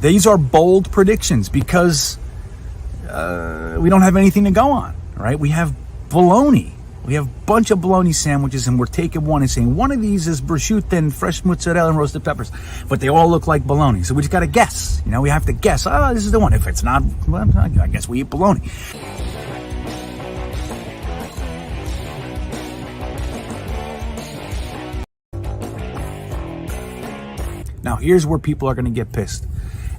These are bold predictions because we don't have anything to go on, right? We have bologna. We have a bunch of bologna sandwiches, and we're taking one and saying one of these is prosciutto and fresh mozzarella and roasted peppers, but they all look like bologna. So we just got to guess. You know, we have to guess. Oh, this is the one. If it's not, well, I guess we eat bologna. Now, here's where people are going to get pissed.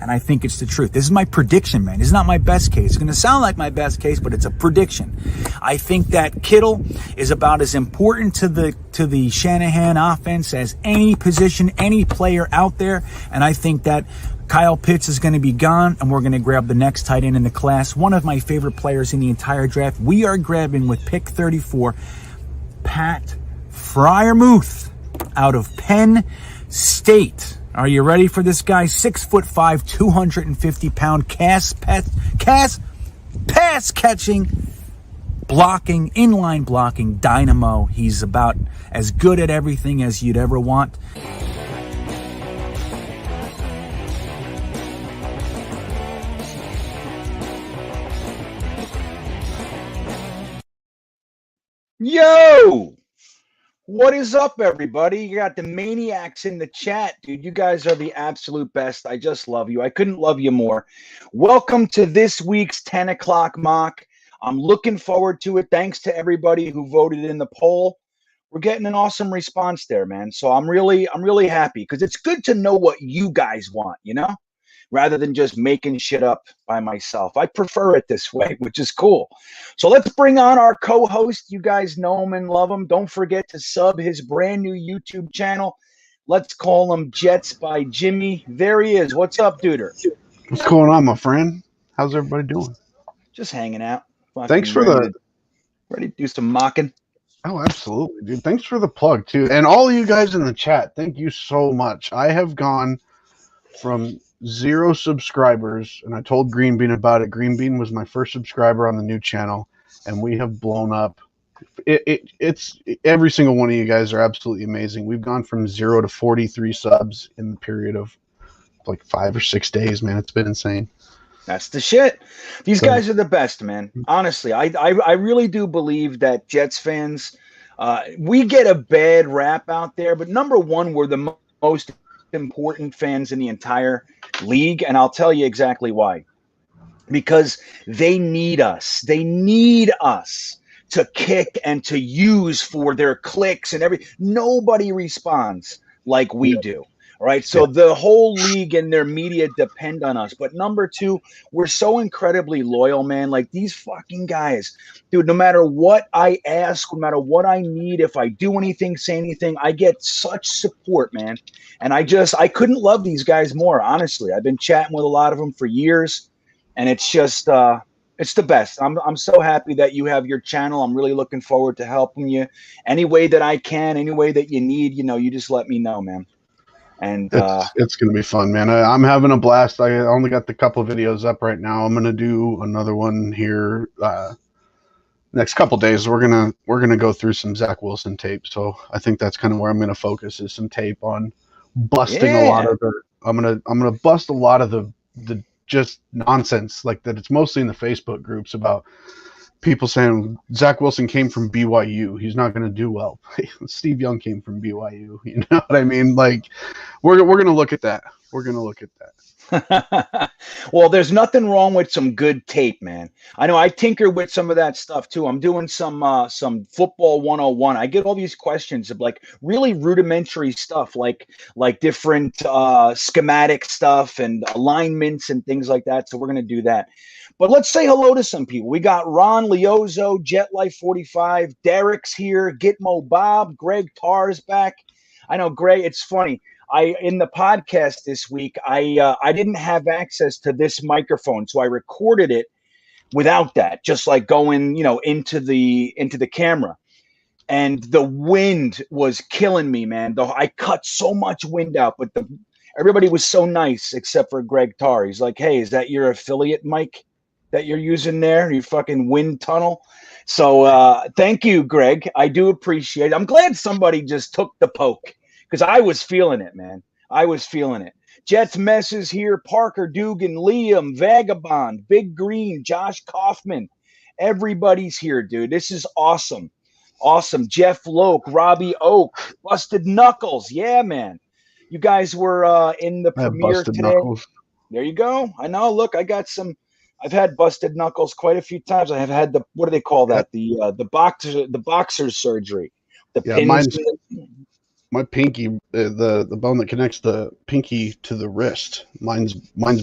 And I think it's the truth. This is my prediction, man. This is not my best case. It's going to sound like my best case, but it's a prediction. I think that Kittle is about as important to the Shanahan offense as any position, any player out there. And I think that Kyle Pitts is going to be gone, and we're going to grab the next tight end in the class. One of my favorite players in the entire draft. We are grabbing with pick 34, Pat Freiermuth out of Penn State. Are you ready for this guy? 6'5", 250-pound pass catching, blocking, inline blocking dynamo. He's about as good at everything as you'd ever want. Yo! What is up, everybody? You got the maniacs in the chat, dude. You guys are the absolute best. I just love you. I couldn't love you more. Welcome to this week's 10 o'clock mock. I'm looking forward to it. Thanks to everybody who voted in the poll. We're getting an awesome response there, man. So I'm really happy because it's good to know what you guys want, you know, rather than just making shit up by myself. I prefer it this way, which is cool. So let's bring on our co-host. You guys know him and love him. Don't forget to sub his brand new YouTube channel. Let's call him Jetsbyjimmy. There he is. What's up, duder? What's going on, my friend? How's everybody doing? Just hanging out. Thanks for ready to do some mocking. Oh, absolutely, dude. Thanks for the plug, too. And all of you guys in the chat, thank you so much. I have gone from 0 subscribers, and I told GreenBean about it. GreenBean was my first subscriber on the new channel, and we have blown up. It's every single one of you guys are absolutely amazing. We've gone from 0 to 43 subs in the period of like 5 or 6 days, man. It's been insane. That's the shit. These guys are the best, man. Honestly, I really do believe that Jets fans, we get a bad rap out there, but number one, we're the most important fans in the entire league, and I'll tell you exactly why. Because they need us. They need us to kick and to use for their clicks and everything. Nobody responds like we do. All right. So the whole league and their media depend on us. But number two, we're so incredibly loyal, man. Like these fucking guys, dude, no matter what I ask, no matter what I need, if I do anything, say anything, I get such support, man. And I couldn't love these guys more, honestly. I've been chatting with a lot of them for years, and it's just, it's the best. I'm so happy that you have your channel. I'm really looking forward to helping you any way that I can, any way that you need, you know, you just let me know, man. And it's going to be fun, man. I'm having a blast. I only got the couple of videos up right now. I'm going to do another one here next couple days. We're gonna go through some Zach Wilson tape. So I think that's kind of where I'm going to focus, is some tape on busting a lot of the. I'm gonna bust a lot of the just nonsense like that. It's mostly in the Facebook groups about people saying Zach Wilson came from BYU. He's not going to do well. Steve Young came from BYU. You know what I mean? Like, we're going to look at that. We're going to look at that. Well, there's nothing wrong with some good tape, man. I know I tinker with some of that stuff too. I'm doing some football 101. I get all these questions of like really rudimentary stuff, like different schematic stuff and alignments and things like that. So we're going to do that. But let's say hello to some people. We got Ron Leozzo, Jet Life 45, Derek's here, Gitmo Bob, Greg Tarr's back. I know, Greg, it's funny. In the podcast this week, I didn't have access to this microphone, so I recorded it without that, just like going, you know, into the camera. And the wind was killing me, man. I cut so much wind out, but everybody was so nice except for Greg Tarr. He's like, "Hey, is that your affiliate mic that you're using there, your fucking wind tunnel?" So thank you, Greg. I do appreciate it. I'm glad somebody just took the poke because I was feeling it, man. I was feeling it. Jets Messes here. Parker Dugan, Liam, Vagabond, Big Green, Josh Kaufman. Everybody's here, dude. This is awesome. Awesome. Jeff Loke, Robbie Oak, Busted Knuckles. Yeah, man. You guys were in the I have premiere busted today. knuckles. There you go. I know. Look, I got some. I've had busted knuckles quite a few times. I have had the, what do they call that? The boxer's surgery. The Yeah, pins. my pinky, the bone that connects the pinky to the wrist. Mine's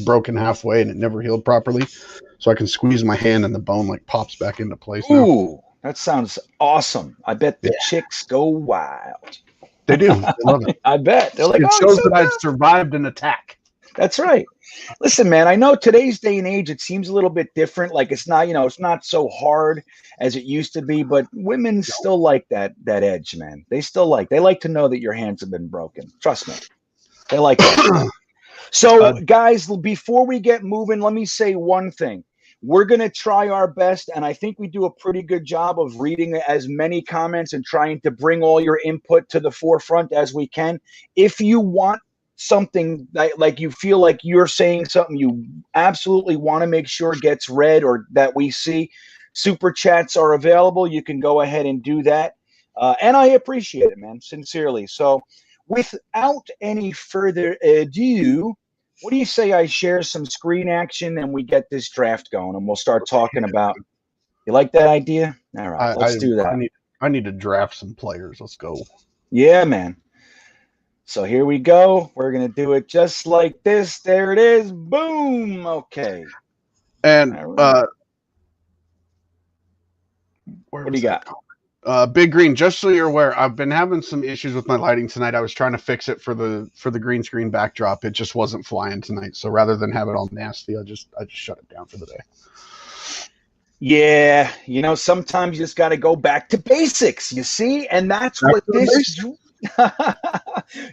broken halfway and it never healed properly. So I can squeeze my hand and the bone like pops back into place now. Ooh, that sounds awesome. I bet the chicks go wild. They do. They love it. I bet. They're like, it oh, shows so that I good. survived an attack. That's right. Listen, man, I know today's day and age, it seems a little bit different. Like it's not, it's not so hard as it used to be, but women still like that edge, man. They like to know that your hands have been broken. Trust me. They like that. So, guys, before we get moving, let me say one thing. We're going to try our best, and I think we do a pretty good job of reading as many comments and trying to bring all your input to the forefront as we can. If you want something like you feel like you're saying something you absolutely want to make sure gets read or that we see, super chats are available. You can go ahead and do that. And I appreciate it, man, sincerely. So without any further ado, what do you say I share some screen action and we get this draft going and we'll start talking about, you like that idea? All right, let's do that. I need to draft some players. Let's go. Yeah, man. So here we go. We're going to do it just like this. There it is. Boom. Okay. And right. What do you got? Big Green, just so you're aware, I've been having some issues with my lighting tonight. I was trying to fix it for the green screen backdrop. It just wasn't flying tonight. So rather than have it all nasty, I just shut it down for the day. Yeah, sometimes you just got to go back to basics, you see? And that's what this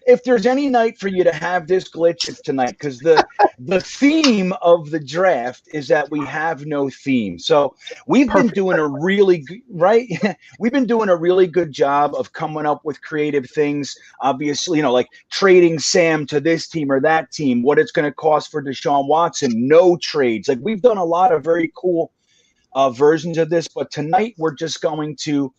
if there's any night for you to have this glitch, it's tonight, because the theme of the draft is that we have no theme. So we've been doing a really we've been doing a really good job of coming up with creative things. Obviously, like trading Sam to this team or that team, what it's going to cost for Deshaun Watson, no trades. Like we've done a lot of very cool versions of this, but tonight we're just going to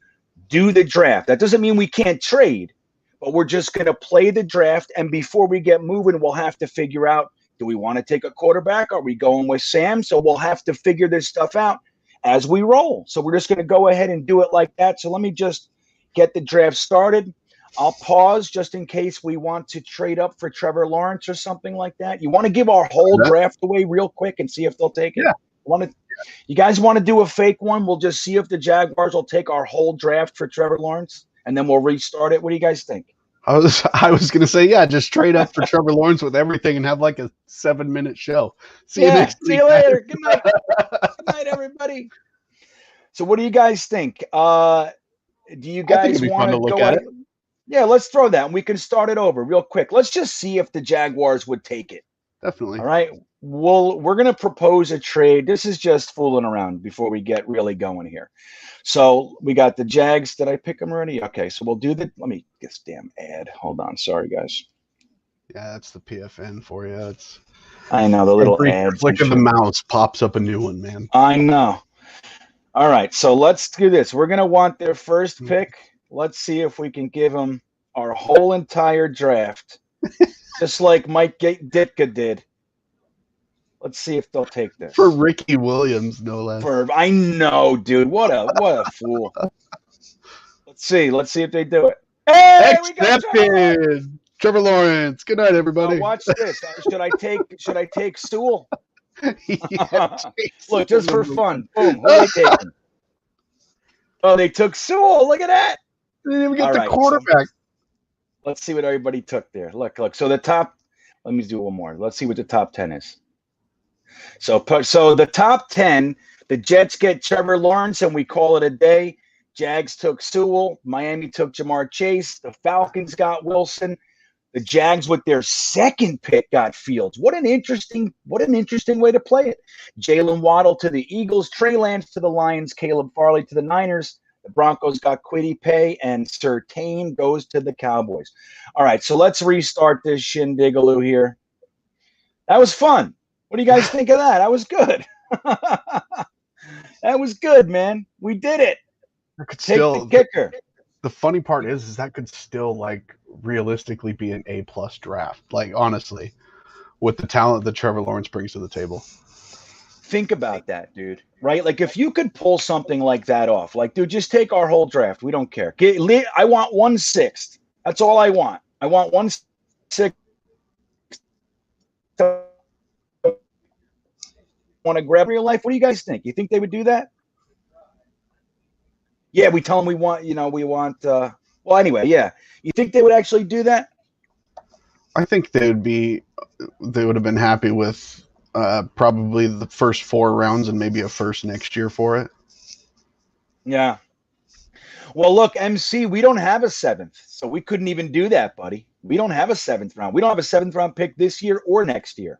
do the draft. That doesn't mean we can't trade, but we're just going to play the draft. And before we get moving, we'll have to figure out, do we want to take a quarterback? Are we going with Sam? So we'll have to figure this stuff out as we roll. So we're just going to go ahead and do it like that. So let me just get the draft started. I'll pause just in case we want to trade up for Trevor Lawrence or something like that. You want to give our whole draft away real quick and see if they'll take it? Yeah. You guys want to do a fake one? We'll just see if the Jaguars will take our whole draft for Trevor Lawrence, and then we'll restart it. What do you guys think? I was going to say, just trade up for Trevor Lawrence with everything and have like a 7-minute show. See you next week. See you later. Good night. Good night, everybody. So what do you guys think? Do you guys want to go ahead? Yeah, let's throw that, and we can start it over real quick. Let's just see if the Jaguars would take it. Definitely. All right. We're going to propose a trade. This is just fooling around before we get really going here. So we got the Jags. Did I pick them already? Okay, so we'll do let me get this damn ad. Hold on. Sorry, guys. Yeah, that's the PFN for you. I know, the little ad. Flick of the mouse pops up a new one, man. I know. All right, so let's do this. We're going to want their first pick. Let's see if we can give them our whole entire draft, just like Mike Ditka did. Let's see if they'll take this. For Ricky Williams, no less. I know, dude. What a fool. Let's see if they do it. Hey, accepted. Trevor Lawrence. Good night, everybody. Watch this. Should I take Sewell? Look, just for fun. Boom. Who are they taking? Oh, they took Sewell. Look at that. They didn't even get the quarterback. So let's see what everybody took there. Look. So the top. Let me do one more. Let's see what the top 10 is. So the top 10, the Jets get Trevor Lawrence, and we call it a day. Jags took Sewell. Miami took Jamar Chase. The Falcons got Wilson. The Jags, with their second pick, got Fields. What an interesting way to play it. Jalen Waddle to the Eagles. Trey Lance to the Lions. Caleb Farley to the Niners. The Broncos got Kwity Paye, and Surtain goes to the Cowboys. All right, so let's restart this shindigaloo here. That was fun. What do you guys think of that? That was good. That was good, man. We did it. Take the kicker. The funny part is that could still like realistically be an A+ draft. Like honestly, with the talent that Trevor Lawrence brings to the table. Think about that, dude. Right? Like if you could pull something like that off, like, dude, just take our whole draft. We don't care. I want 1/6. That's all I want. I want 1/6. Want to grab real life? What do you guys think? You think they would do that? Yeah, we tell them we want. Well, anyway, yeah. You think they would actually do that? I think they would have been happy with probably the first 4 rounds and maybe a first next year for it. Yeah. Well, look, MC, we don't have a 7th, so we couldn't even do that, buddy. We don't have a 7th round. We don't have a 7th round pick this year or next year.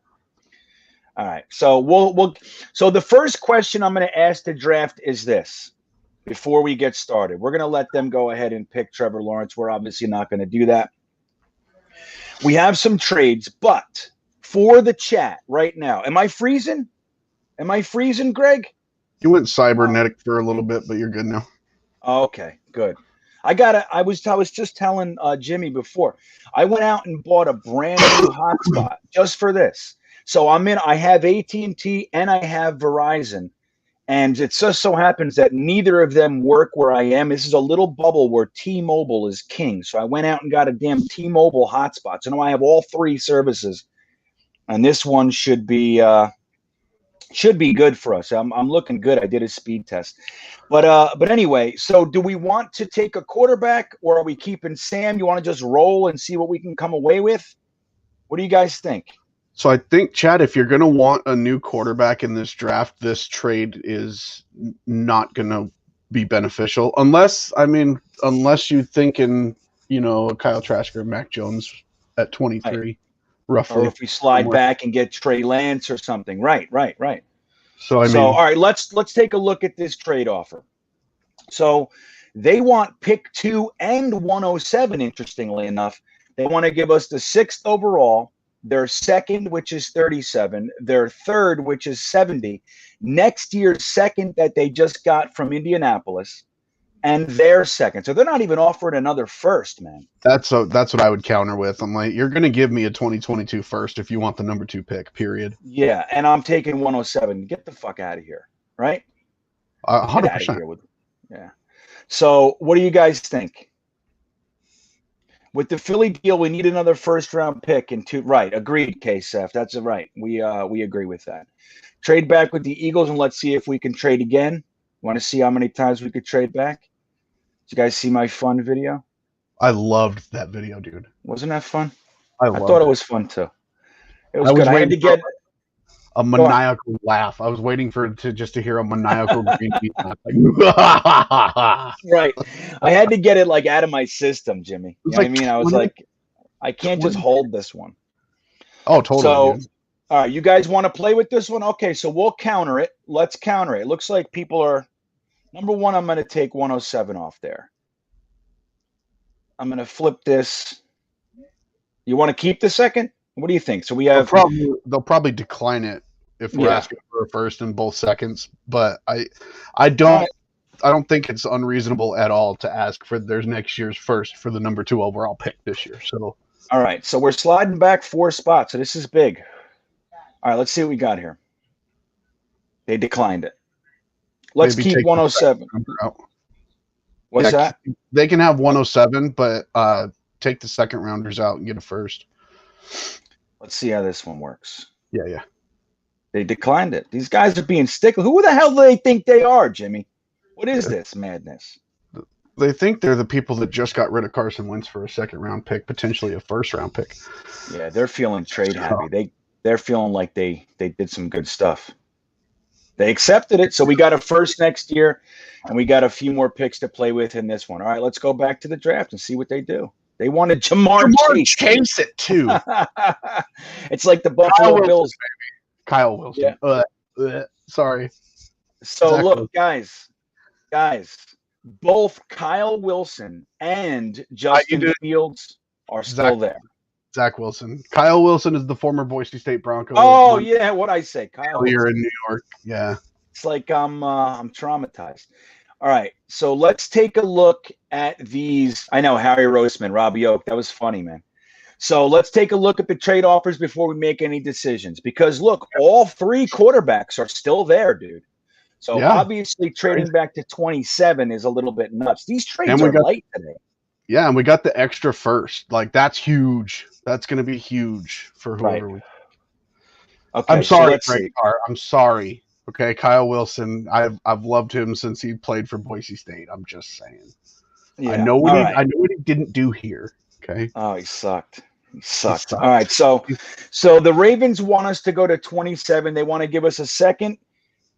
All right. So So the first question I'm going to ask the draft is this. Before we get started, we're going to let them go ahead and pick Trevor Lawrence. We're obviously not going to do that. We have some trades, but for the chat right now, am I freezing? Am I freezing, Greg? You went cybernetic for a little bit, but you're good now. Okay, good. I was just telling Jimmy before. I went out and bought a brand new hotspot just for this. So I have AT&T and I have Verizon. And it just so happens that neither of them work where I am. This is a little bubble where T-Mobile is king. So I went out and got a damn T-Mobile hotspot. So now I have all 3 services. And this one should be good for us. I'm looking good. I did a speed test. But anyway, so do we want to take a quarterback or are we keeping Sam? You want to just roll and see what we can come away with? What do you guys think? So I think, Chad, if you're going to want a new quarterback in this draft, this trade is not going to be beneficial unless you thinking, Kyle Trask or Mac Jones at 23, right. Roughly. Or if we slide back and get Trey Lance or something. Right. So all right, let's take a look at this trade offer. So they want pick 2 and 107, interestingly enough. They want to give us the 6th overall, their 2nd, which is 37, their 3rd, which is 70, next year's 2nd that they just got from Indianapolis, and their 2nd. So they're not even offering another 1st, man. That's what I would counter with. I'm like, you're going to give me a 2022 1st if you want the number 2 pick, period. Yeah, and I'm taking 107. Get the fuck out of here, right? 100%. Get out of here yeah. So what do you guys think? With the Philly deal, we need another 1st round pick and 2. Right, agreed, KSF. That's right. We agree with that. Trade back with the Eagles and let's see if we can trade again. Want to see how many times we could trade back? Did you guys see my fun video? I loved that video, dude. Wasn't that fun? I thought it was fun too. It was good. I had to get a maniacal laugh. I was waiting to hear a maniacal GreenBean laugh. Right. I had to get it like out of my system, Jimmy. You know what I mean? I was like, I can't just hold this one. Oh, totally. So, dude. All right, you guys want to play with this one? Okay, so we'll counter it. Let's counter it. It looks like people are number 1. I'm going to take 107 off there. I'm going to flip this. You want to keep the 2nd? What do you think? So we have they'll probably decline it if we're asking for a 1st and both 2nds, but I don't think it's unreasonable at all to ask for their next year's 1st for the number 2 overall pick this year. So all right, so we're sliding back 4 spots. So this is big. All right, let's see what we got here. They declined it. Let's keep 107. What's that? They can have 107, but take the 2nd rounders out and get a 1st. Let's see how this one works. Yeah. They declined it. These guys are being stickler. Who the hell do they think they are, Jimmy? What is this madness? They think they're the people that just got rid of Carson Wentz for a 2nd round pick, potentially a 1st round pick. Yeah, they're feeling trade happy. They're feeling like they did some good stuff. They accepted it, so we got a 1st next year, and we got a few more picks to play with in this one. All right, let's go back to the draft and see what they do. They wanted Jamar Chase it too. It's like the Buffalo Bills. Kyle Wilson. Yeah. Sorry. So look, guys, both Kyle Wilson and Justin Fields are still there. Zach Wilson. Kyle Wilson is the former Boise State Bronco. Oh yeah, what I say, Kyle. You're in New York. Yeah. It's like I'm traumatized. All right, so let's take a look at these. I know Harry Roseman, Robbie Oak. That was funny, man. So let's take a look at the trade offers before we make any decisions. Because look, all three quarterbacks are still there, dude. So obviously trading back to 27 is a little bit nuts. These trades are light today. Yeah, and we got the extra first. Like, that's huge. That's going to be huge for whoever we. Okay, I'm sorry, Greg Carr. I'm sorry. Okay, Kyle Wilson. I've loved him since he played for Boise State. I'm just saying. Yeah. I know what he didn't do here. Okay. Oh, he sucked. He sucked. All right, so the Ravens want us to go to 27. They want to give us a second,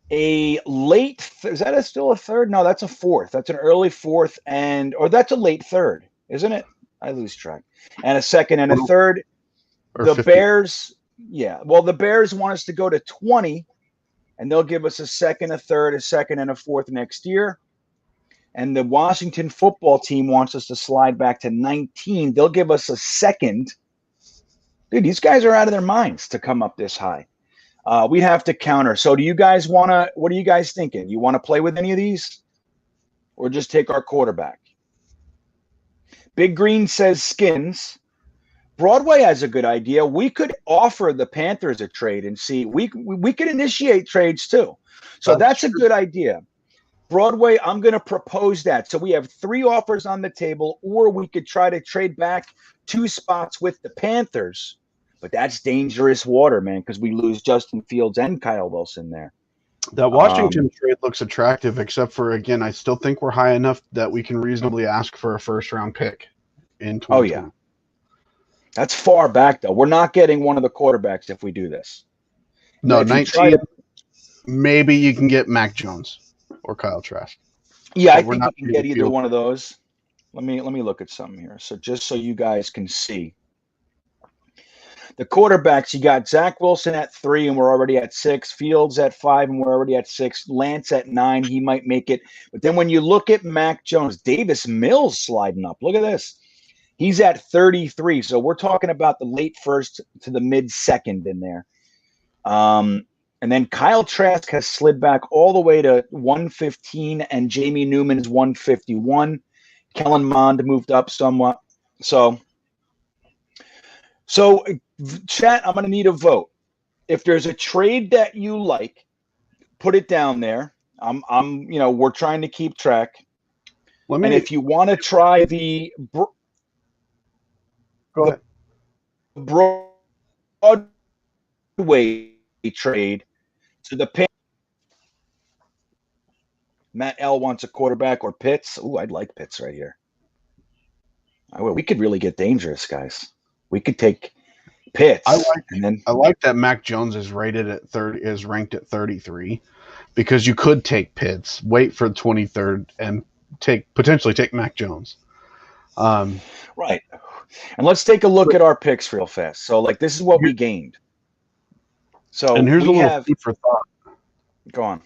a late. Is that still a third? No, that's a fourth. That's an early fourth, or that's a late third, isn't it? I lose track. And a second and a third. The 50. Bears. Yeah. Well, the Bears want us to go to 20. And they'll give us a second, a third, a second, and a fourth next year. And the Washington football team wants us to slide back to 19. They'll give us a second. Dude, these guys are out of their minds to come up this high. We'd have to counter. So do you guys want to – what are you guys thinking? You want to play with any of these or just take our quarterback? Big Green says Skins. Broadway has a good idea. We could offer the Panthers a trade and see. We could initiate trades too. So that's a good idea. Broadway, I'm going to propose that. So we have 3 offers on the table, or we could try to trade back 2 spots with the Panthers. But that's dangerous water, man, because we lose Justin Fields and Kyle Wilson there. That Washington trade looks attractive, except for, again, I still think we're high enough that we can reasonably ask for a first-round pick in 2020. Oh, yeah. That's far back, though. We're not getting one of the quarterbacks if we do this. No, 19. Maybe you can get Mac Jones or Kyle Trask. Yeah, I think you can get either one of those. Let me look at something here. So just so you guys can see. The quarterbacks, you got Zach Wilson at 3, and we're already at 6. Fields at 5, and we're already at 6. Lance at 9. He might make it. But then when you look at Mac Jones, Davis Mills sliding up. Look at this. He's at 33, so we're talking about the late first to the mid-second in there. And then Kyle Trask has slid back all the way to 115, and Jamie Newman is 151. Kellen Mond moved up somewhat. So chat, I'm going to need a vote. If there's a trade that you like, put it down there. We're trying to keep track. And if you want to try the Broadway trade to the Matt L wants a quarterback or Pitts. Ooh, I'd like Pitts right here. We could really get dangerous, guys. We could take Pitts. I like that Mac Jones is ranked at 33 because you could take Pitts, wait for the 23rd, and potentially take Mac Jones. Right. And let's take a look at our picks real fast. So, this is what we gained. So, and here's a little food for thought. Go on.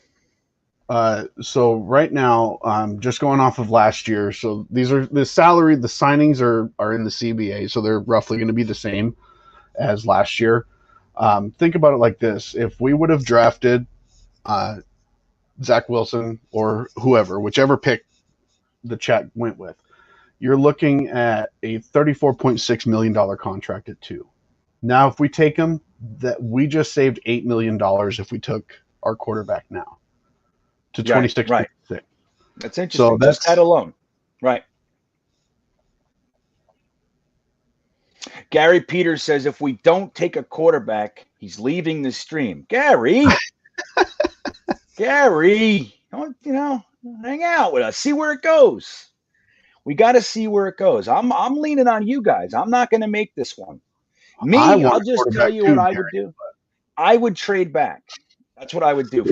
So right now, just going off of last year, so these are the salary, the signings are in the CBA, so they're roughly going to be the same as last year. Think about it like this: if we would have drafted Zach Wilson or whoever, whichever pick the chat went with, you're looking at a $34.6 million contract at 2. Now, if we take him, that we just saved $8 million if we took our quarterback now to 26. Right. That's interesting. So that's just that alone. Right. Gary Peters says if we don't take a quarterback, he's leaving the stream. Gary, hang out with us. See where it goes. We got to see where it goes. I'm leaning on you guys. I'm not going to make this one. I'll just tell you what I would do. I would trade back. That's what I would do.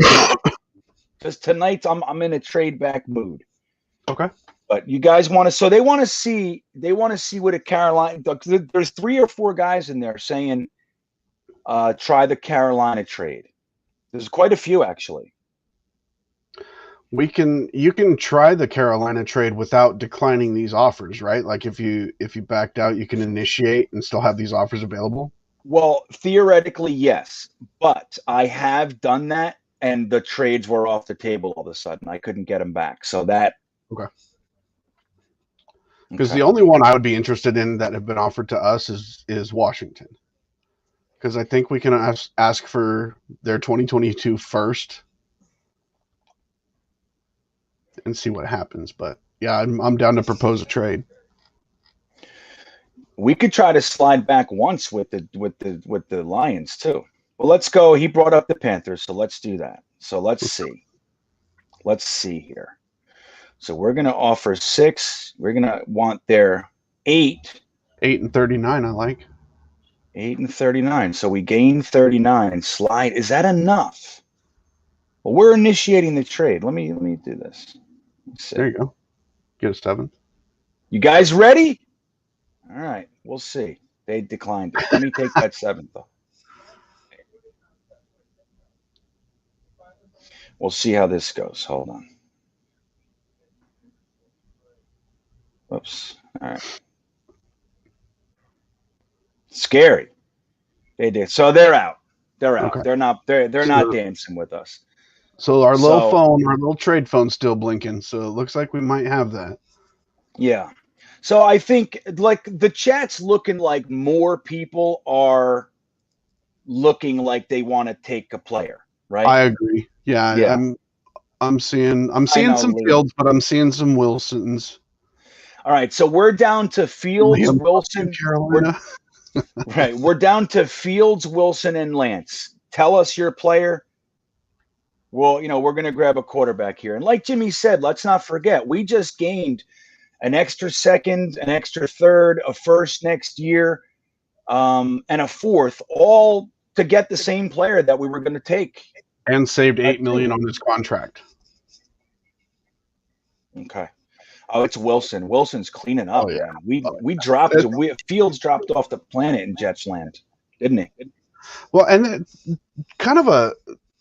Because tonight I'm in a trade back mood. Okay. But you guys want to, so they want to see what a Carolina, there's 3 or 4 guys in there saying, try the Carolina trade. There's quite a few actually. You can try the Carolina trade without declining these offers, right? Like if you backed out, you can initiate and still have these offers available. Well, theoretically, yes, but I have done that, and the trades were off the table all of a sudden. I couldn't get them back, so that Okay. Because the only one I would be interested in that have been offered to us is Washington. Because I think we can ask for their 2022 first and see what happens. But yeah, I'm down to propose a trade. We could try to slide back once with the Lions too. Well, let's go. He brought up the Panthers, so let's do that. So let's see. Let's see here. So we're gonna offer 6. We're gonna want their 8. 8 and 39. I like 8 and 39. So we gain 39. Slide. Is that enough? Well, we're initiating the trade. Let me do this. There you go. Get a 7. You guys ready? All right. We'll see. They declined it. Let me take that 7 though. We'll see how this goes. Hold on. Whoops. All right. Scary. They did. So they're out. They're out. Okay. They're not dancing with us. So our little trade phone's still blinking. So it looks like we might have that. Yeah. So I think like the chat's looking like more people are looking like they want to take a player, right? I agree. Yeah. I'm seeing some Fields, but I'm seeing some Wilsons. All right, so we're down to Fields, Wilson, Carolina. Right, we're down to Fields, Wilson, and Lance. Tell us your player. Well, we're going to grab a quarterback here. And like Jimmy said, let's not forget, we just gained an extra second, an extra third, a first next year, and a fourth, all to get the same player that we were going to take. And saved $8 million on this contract. Okay. Oh, it's Wilson. Wilson's cleaning up. Oh, yeah. We dropped. Fields dropped off the planet in Jets land, didn't he? Well, and kind of a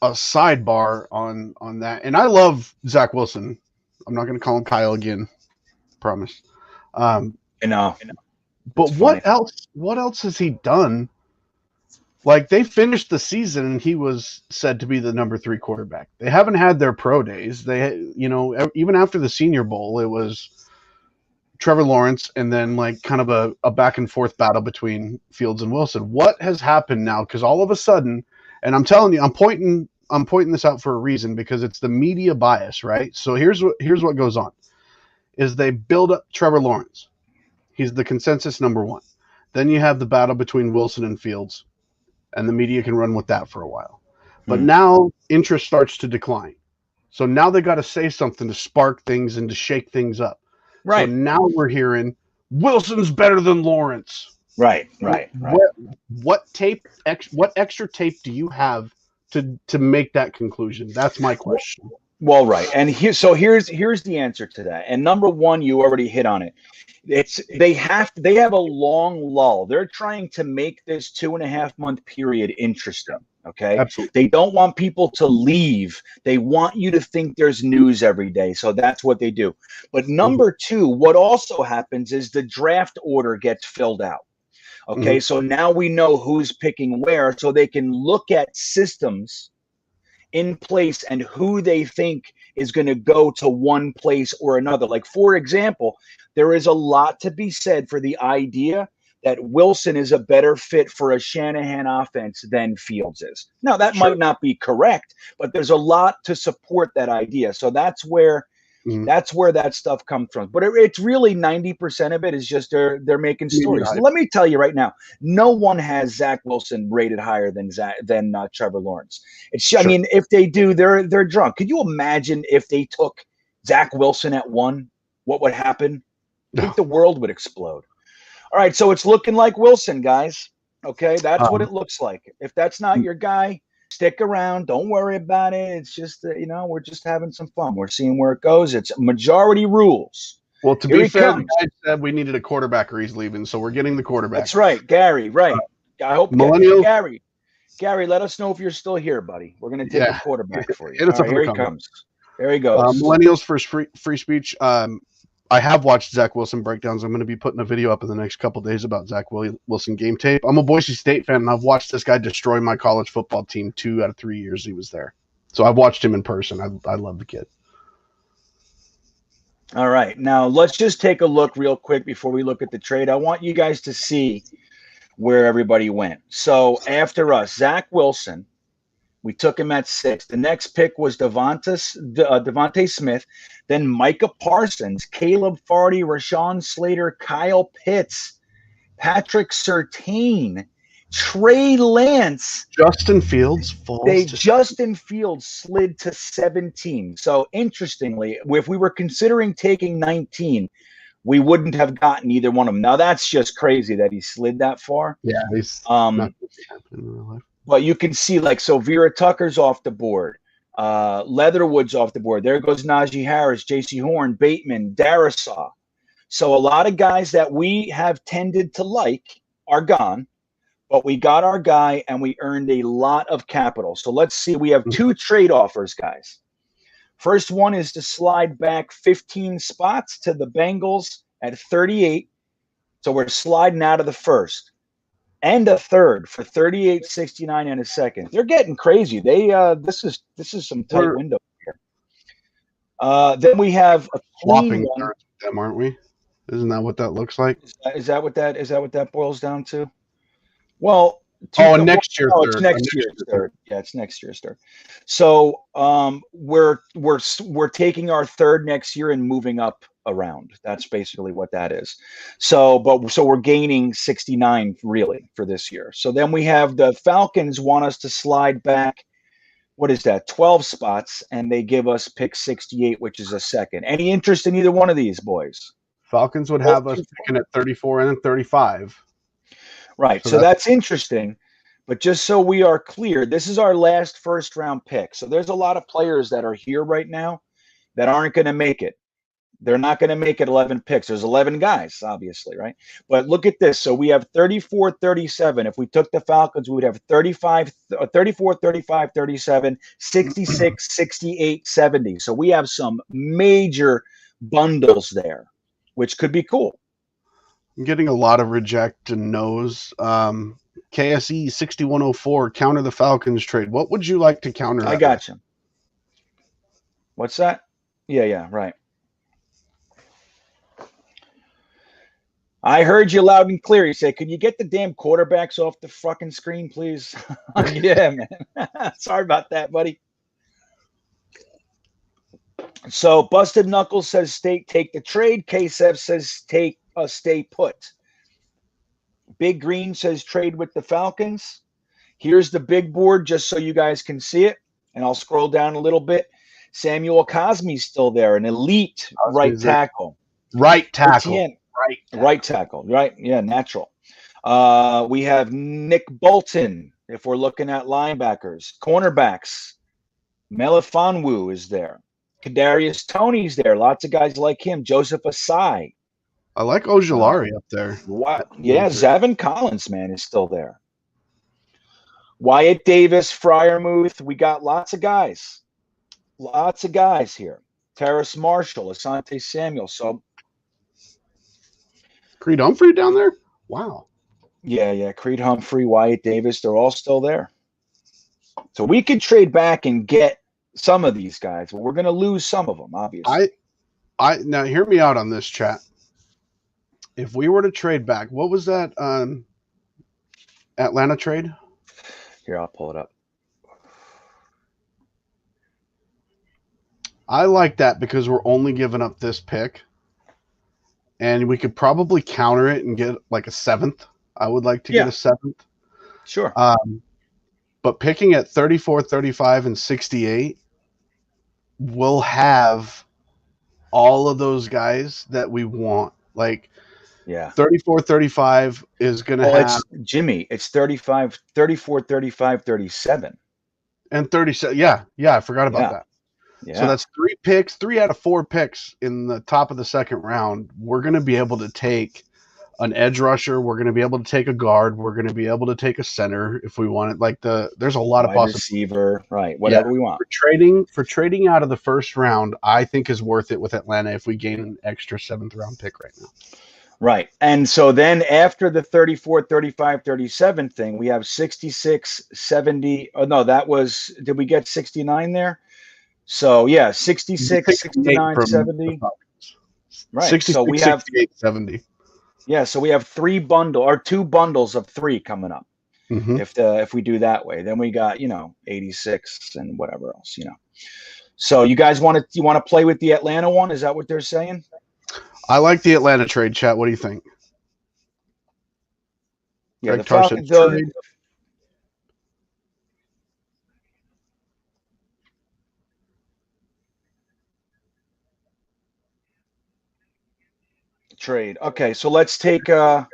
sidebar on that. And I love Zach Wilson. I'm not going to call him Kyle again. Promise. But what else? What else has he done? Like they finished the season and he was said to be the number 3 quarterback. They haven't had their pro days. They, even after the Senior Bowl, it was Trevor Lawrence and then like kind of a back and forth battle between Fields and Wilson. What has happened now? Because all of a sudden, and I'm telling you, I'm pointing this out for a reason because it's the media bias, right? So here's what goes on: is they build up Trevor Lawrence. He's the consensus number 1. Then you have the battle between Wilson and Fields. And the media can run with that for a while. But now interest starts to decline. So now they got to say something to spark things and to shake things up. Right. So now we're hearing Wilson's better than Lawrence. Right. What extra tape do you have to make that conclusion? That's my question. Well, right. And here's the answer to that. And number 1, you already hit on it. They have a long lull. They're trying to make this 2.5-month period interesting. Okay. Absolutely. They don't want people to leave. They want you to think there's news every day. So that's what they do. But number 2, what also happens is the draft order gets filled out. Okay. So now we know who's picking where, so they can look at systems in place and who they think is going to go to one place or another. Like, for example, there is a lot to be said for the idea that Wilson is a better fit for a Shanahan offense than Fields is. Now, that might not be correct, but there's a lot to support that idea. So that's where that stuff comes from. But it's really 90% of it is just they're making stories. Let me tell you right now, no one has Zach Wilson rated higher than Trevor Lawrence. I mean, if they do, they're drunk. Could you imagine if they took Zach Wilson at 1? What would happen? I think the world would explode. All right, so it's looking like Wilson, guys. Okay, that's what it looks like. If that's not your guy, stick around. Don't worry about it. It's just we're just having some fun. We're seeing where it goes. It's majority rules. Well, to be fair, the guy said we needed a quarterback or he's leaving, so we're getting the quarterback. That's right, Gary. Right. I hope Gary, let us know if you're still here, buddy. We're going to take a quarterback for you. Hit us up here he comes. There he goes. Millennials for free speech. I have watched Zach Wilson breakdowns. I'm going to be putting a video up in the next couple days about Zach Wilson game tape. I'm a Boise State fan, and I've watched this guy destroy my college football team 2 out of 3 years he was there. So I've watched him in person. I love the kid. All right. Now, let's just take a look real quick before we look at the trade. I want you guys to see where everybody went. So after us, Zach Wilson, we took him at 6. The next pick was Devontae Smith, then Micah Parsons, Caleb Farty, Rashawn Slater, Kyle Pitts, Patrick Surtain, Trey Lance. Justin Fields Justin Fields slid to 17. So interestingly, if we were considering taking 19, we wouldn't have gotten either one of them. Now that's just crazy that he slid that far. Yeah, he's not happening in real life. But you can see, like, so Vera Tucker's off the board. Leatherwood's off the board. There goes Najee Harris, J.C. Horn, Bateman, Darisaw. So a lot of guys that we have tended to like are gone. But we got our guy, and we earned a lot of capital. So let's see. We have 2 trade offers, guys. First one is to slide back 15 spots to the Bengals at 38. So we're sliding out of the first. And a third for 38, 69, and a second. They're getting crazy. This is some tight window here. Then we have a swapping them, aren't we? Isn't that what that looks like? Is that what that boils down to? Well, next year. It's next year's third. Yeah, it's next year's third. So we're taking our third next year and moving up around. That's basically what that is. So we're gaining 69 really for this year. So then we have the Falcons want us to slide back. What is that? 12 spots, and they give us pick 68, which is a second. Any interest in either one of these boys? Falcons would have us picking at 34 and then 35. Right. So that's interesting. But just so we are clear, this is our last first round pick. So there's a lot of players that are here right now that aren't going to make it. They're not going to make it 11 picks. There's 11 guys, obviously, right? But look at this. So we have 34, 37. If we took the Falcons, we would have 34, 35, 37, 66, 68, 70. So we have some major bundles there, which could be cool. I'm getting a lot of reject and no's. KSE 6104, counter the Falcons trade. What would you like to counter? I got you. What's that? Yeah, right. I heard you loud and clear. You say, "Can you get the damn quarterbacks off the fucking screen, please?" Yeah, man. Sorry about that, buddy. So Busted Knuckles says, take the trade. K-Sev says, stay put. Big Green says, trade with the Falcons. Here's the big board just so you guys can see it. And I'll scroll down a little bit. Samuel Cosme's still there, an elite right tackle. Right tackle. Right tackle. Right. Yeah, natural. We have Nick Bolton, if we're looking at linebackers. Cornerbacks, Melifonwu is there. Kadarius Toney's there. Lots of guys like him. Joseph Asai. I like Ojulari up there. Yeah, Zavin Collins, man, is still there. Wyatt Davis, Freiermuth. We got lots of guys. Lots of guys here. Terrace Marshall, Asante Samuel. So Creed Humphrey down there? Wow. Yeah. Creed Humphrey, Wyatt Davis, they're all still there. So we could trade back and get some of these guys, but we're going to lose some of them, obviously. Now hear me out on this, chat. If we were to trade back, what was that Atlanta trade? Here, I'll pull it up. I like that because we're only giving up this pick. And we could probably counter it and get like a 7th. I would like to get a 7th. Sure. But picking at 34, 35, and 68, we'll have all of those guys that we want. Like, 34, 35 is going to have. Jimmy, it's 35, 34, 35, 37. And 37. Yeah, I forgot about that. Yeah. So that's 3 picks, 3 out of 4 picks in the top of the second round. We're going to be able to take an edge rusher. We're going to be able to take a guard. We're going to be able to take a center if we want it. Like there's a lot of possibilities. Receiver, right? Whatever we want. For trading out of the first round, I think is worth it with Atlanta if we gain an extra 7th round pick right now. Right. And so then after the 34, 35, 37 thing, we have 66, 70. Oh, no, that was, did we get 69 there? So, yeah, 66, 69, 70. Right. 66, so we have 68, 70. Yeah, so we have 2 bundles of 3 coming up. Mm-hmm. If we do that way, then we got 86 and whatever else. So you guys want to play with the Atlanta one? Is that what they're saying? I like the Atlanta trade, chat. What do you think? Yeah, Greg Tar said trade. Trade. Okay, so let's take Millennials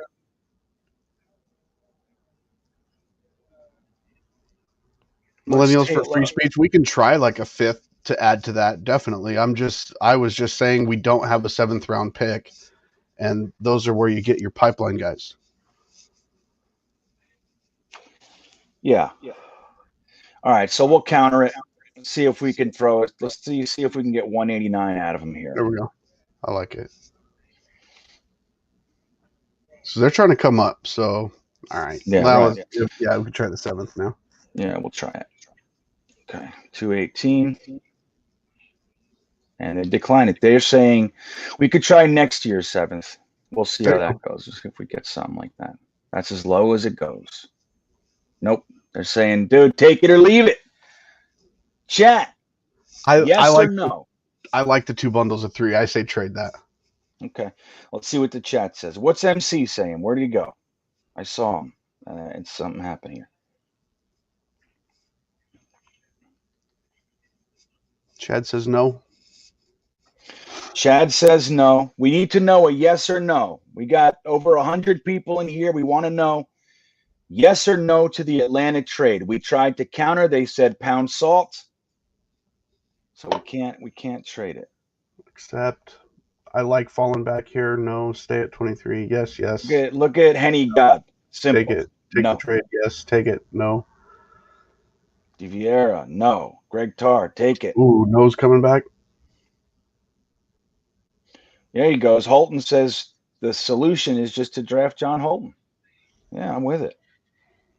for free speech. We can try like a 5th to add to that. Definitely. I was just saying we don't have a 7th round pick, and those are where you get your pipeline guys. Yeah. All right, so we'll counter it. See if we can throw it. Let's see if we can get 189 out of them here. There we go. I like it. So they're trying to come up. So all right. Yeah, yeah, we can try the 7th now. Yeah, we'll try it. Okay, 218. And they decline it. They're saying we could try next year's 7th. We'll see how that goes. Just if we get something like that. That's as low as it goes. Nope. They're saying, dude, take it or leave it. Chat. Yes or no? I like the 2 bundles of 3. I say trade that. Okay. Let's see what the chat says. What's MC saying? Where did he go? I saw him. And something happened here. Chad says no. Chad says no. We need to know a yes or no. We got over 100 people in here. We want to know yes or no to the Atlanta trade. We tried to counter. They said pound salt. So we can't trade it. Accept. I like falling back here. No. Stay at 23. Yes. Look at Henny God. Simple. Take it. Take the trade. Yes. Take it. No. Diviera. No. Greg Tarr. Take it. Ooh, no's coming back. There he goes. Holton says the solution is just to draft John Holton. Yeah, I'm with it.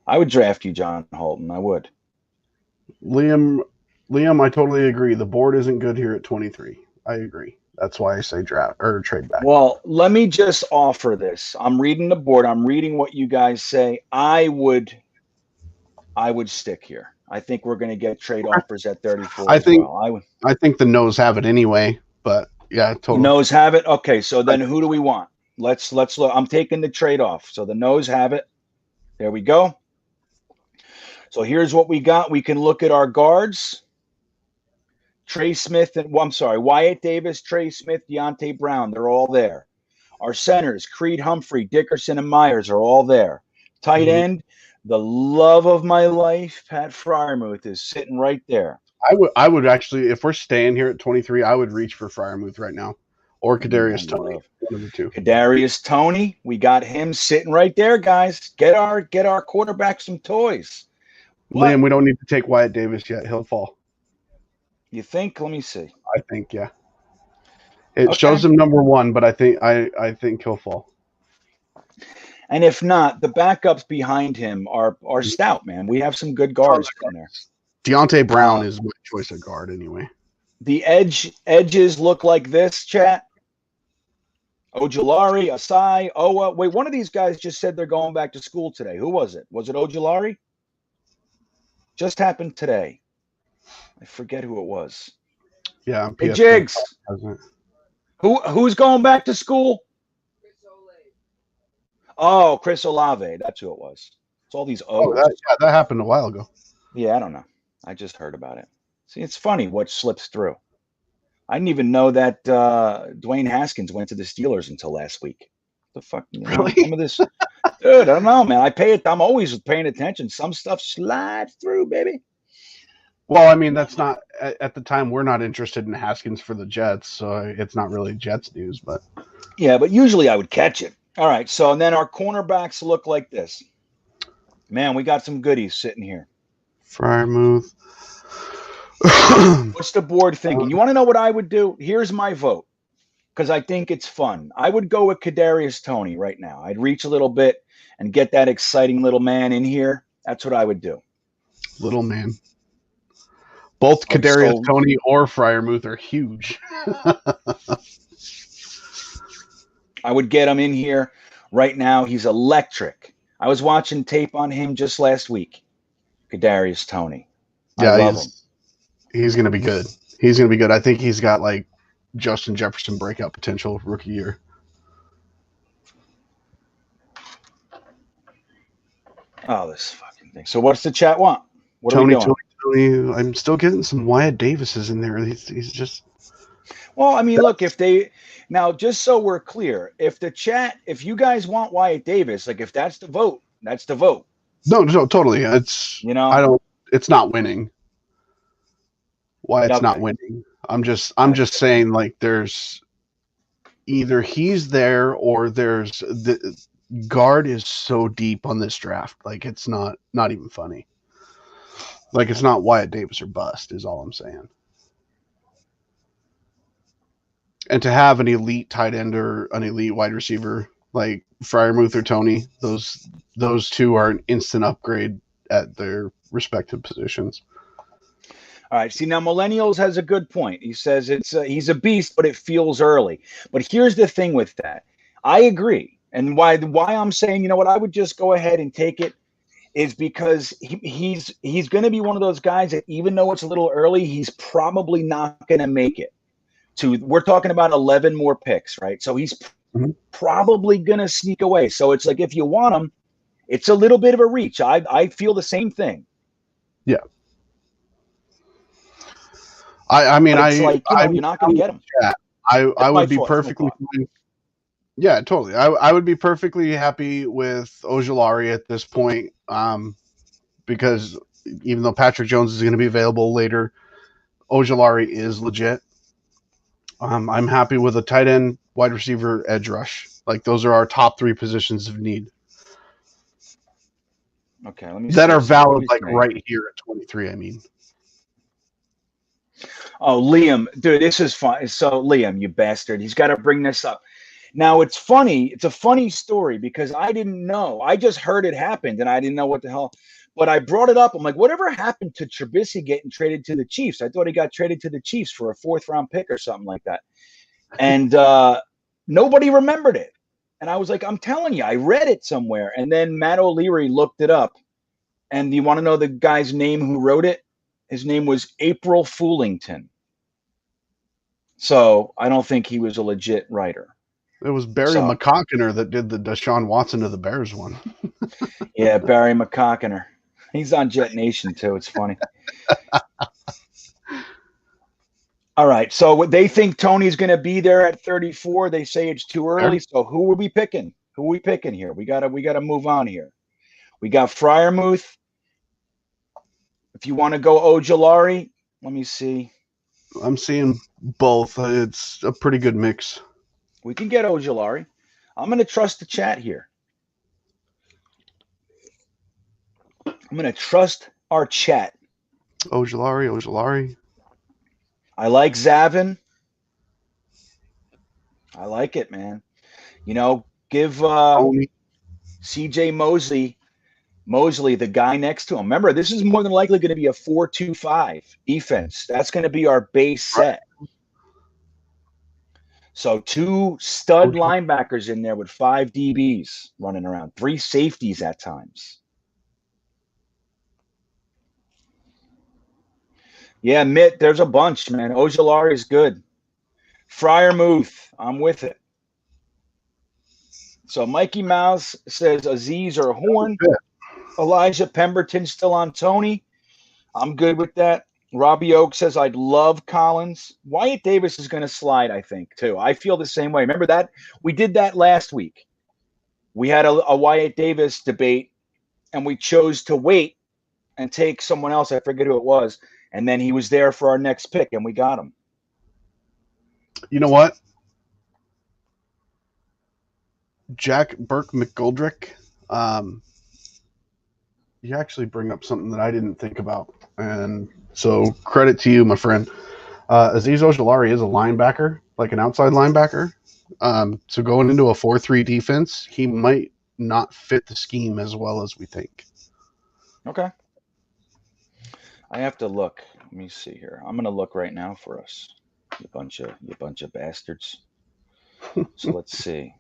I would draft you, John Holton. I would. Liam, I totally agree. The board isn't good here at 23. I agree. That's why I say draft or trade back. Well, let me just offer this. I'm reading the board. I'm reading what you guys say. I would stick here. I think we're going to get trade offers at 34. I think the no's have it anyway, but yeah, totally. No's have it. Okay, so then who do we want? Let's look. I'm taking the trade off. So the no's have it. There we go. So here's what we got. We can look at our guards. Trey Smith Wyatt Davis, Trey Smith, Deontay Brown. They're all there. Our centers, Creed Humphrey, Dickerson, and Myers are all there. Tight end, the love of my life, Pat Freiermuth, is sitting right there. I would actually, if we're staying here at 23, I would reach for Freiermuth right now, or Kadarius Toney. One of the 2. Kadarius Toney, we got him sitting right there, guys. Get our quarterback some toys. Liam, we don't need to take Wyatt Davis yet. He'll fall. You think? Let me see. I think, yeah. It shows him number 1, but I think he'll fall. And if not, the backups behind him are stout, man. We have some good guards in there. Deontay Brown is my choice of guard anyway. The edges look like this, chat. Ojulari, Asai, Owa. Wait, one of these guys just said they're going back to school today. Who was it? Was it Ojulari? Just happened today. I forget who it was. Yeah. Hey, Jigs. Who's going back to school? Oh, Chris Olave. That's who it was. It's all these O's. That happened a while ago. Yeah, I don't know. I just heard about it. See, it's funny what slips through. I didn't even know that Dwayne Haskins went to the Steelers until last week. The fuck? Really? Some of this, dude. I don't know, man. I'm always paying attention. Some stuff slides through, baby. Well, I mean, that's not at the time. We're not interested in Haskins for the Jets, so it's not really Jets news. But yeah, but usually I would catch it. All right. So and then our cornerbacks look like this. Man, we got some goodies sitting here. Frymouth. What's the board thinking? You want to know what I would do? Here's my vote because I think it's fun. I would go with Kadarius Toney right now. I'd reach a little bit and get that exciting little man in here. That's what I would do. Little man. Both Kadarius Toney or Frymouth are huge. I would get him in here right now. He's electric. I was watching tape on him just last week. Kadarius Toney. Yeah, I love him. He's going to be good. He's going to be good. I think he's got like Justin Jefferson breakout potential rookie year. Oh, this fucking thing. So what's the chat want? What are we doing? Tony. I'm still getting some Wyatt Davises in there. He's just. Well, I mean, look, if they now, just so we're clear, if the chat, if you guys want Wyatt Davis, like if that's the vote, that's the vote. No, totally. It's It's not winning. Why it's not winning? I'm just saying like there's either he's there or there's the guard is so deep on this draft. Like it's not even funny. Like it's not Wyatt Davis or bust is all I'm saying. And to have an elite tight end or an elite wide receiver like Frymouth or Toney, those two are an instant upgrade at their respective positions. All right. See, now Millennials has a good point. He says he's a beast, but it feels early. But here's the thing with that. I agree. And why I'm saying, you know what, I would just go ahead and take it is because he's going to be one of those guys that even though it's a little early, he's probably not going to make it. We're talking about 11 more picks, right? So he's probably going to sneak away. So it's like if you want him, it's a little bit of a reach. I feel the same thing. Yeah. I mean, you're not going to get him. I would be perfectly fine. Yeah, totally. I would be perfectly happy with Ojulari at this point, because even though Patrick Jones is going to be available later, Ojulari is legit. I'm happy with a tight end, wide receiver, edge rush. Like those are our top three positions of need. Okay, let me that are valid like right here at 23. I mean. Oh, Liam, dude, this is fun. So, Liam, you bastard, he's got to bring this up. Now, it's funny. It's a funny story because I didn't know. I just heard it happened, and I didn't know what the hell. But I brought it up. I'm like, whatever happened to Trubisky getting traded to the Chiefs? I thought he got traded to the Chiefs for a 4th-round pick or something like that. And nobody remembered it. And I was like, I'm telling you, I read it somewhere. And then Matt O'Leary looked it up. And you want to know the guy's name who wrote it? His name was April Foolington. So I don't think he was a legit writer. It was Barry McConkiner that did the Deshaun Watson to the Bears one. Yeah, Barry McConkiner. He's on Jetnation too. It's funny. All right. So they think Tony's going to be there at 34. They say it's too early. So who are we picking? Who are we picking here? We gotta move on here. We got Frymouth. If you want to go Ojulari, let me see. I'm seeing both. It's a pretty good mix. We can get Ojulari. I'm going to trust the chat here. I'm going to trust our chat. Ojulari. I like Zavin. I like it, man. You know, give CJ Mosley, the guy next to him. Remember, this is more than likely going to be a 4-2-5 defense. That's going to be our base set. So 2 stud linebackers in there with 5 DBs running around, 3 safeties at times. Yeah, Mitt, there's a bunch, man. Ojulari is good. Frymouth, I'm with it. So Mikey Mouse says Aziz or Horn. Elijah Pemberton still on Toney. I'm good with that. Robbie Oak says I'd love Collins. Wyatt Davis is going to slide, I think, too. I feel the same way. Remember that? We did that last week. We had a Wyatt Davis debate, and we chose to wait and take someone else. I forget who it was. And then he was there for our next pick, and we got him. You know what? Jack Burke McGoldrick. You actually bring up something that I didn't think about, and so credit to you, my friend. Aziz Ojulari is a linebacker, like an outside linebacker. So going into a 4-3 defense, he might not fit the scheme as well as we think. Okay. I have to look. Let me see here. I'm gonna look right now for us. You bunch of bastards. So let's see.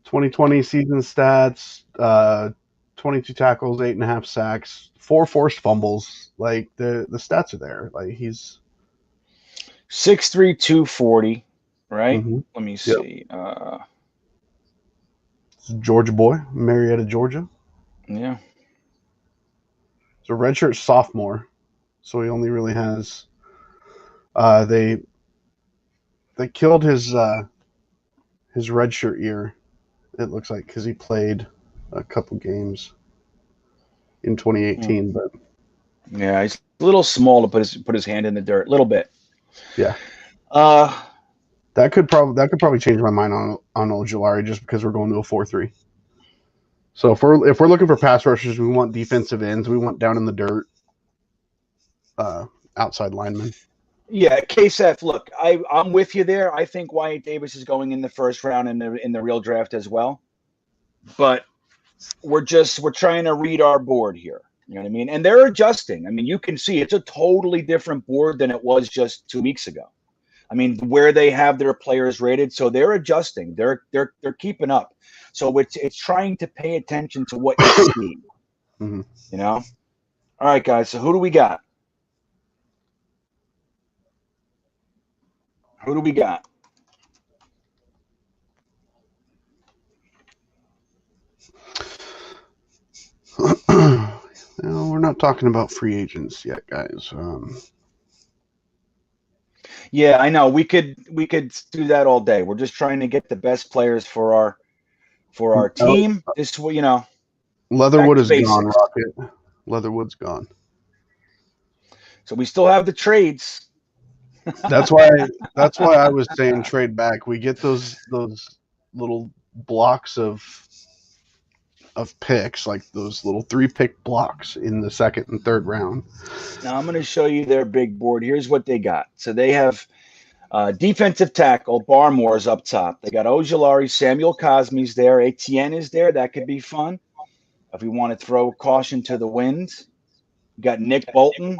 2020 season stats: 22 tackles, 8.5 sacks, 4 forced fumbles. Like the stats are there. Like he's 6'3", 240, right? Mhm. Let me see. Georgia boy, Marietta, Georgia. Yeah. He's a redshirt sophomore, so he only really has. They killed his redshirt year. It looks like because he played a couple games in 2018, but Yeah, he's a little small to put his hand in the dirt. A little bit. yeah. Uh, That could probably change my mind on Ojulari just because we're going to a 4-3. So if we're looking for pass rushers, we want defensive ends, we want down in the dirt, outside linemen. Yeah, KSF. Look, I'm with you there. I think Wyatt Davis is going in the first round in the real draft as well. But we're trying to read our board here. You know what I mean? And they're adjusting. I mean, you can see it's a totally different board than it was just 2 weeks ago. I mean, where they have their players rated, so they're adjusting. They're keeping up. So it's trying to pay attention to what you see. Mm-hmm. You know? All right, guys. So who do we got? Who do we got? No, we're not talking about free agents yet, guys. Yeah, I know. We could do that all day. We're just trying to get the best players for our team. This, you know, Leatherwood is basics. gone, Rocket. Leatherwood's gone. So we still have the trades. That's why I was saying trade back. We get those little blocks of picks, like those little 3-pick blocks in the second and third round. Now I'm going to show you their big board. Here's what they got. So they have defensive tackle, Barmore's up top. They got Ojulari, Samuel Cosme's there, Etienne is there. That could be fun if we want to throw caution to the wind. You got Nick Bolton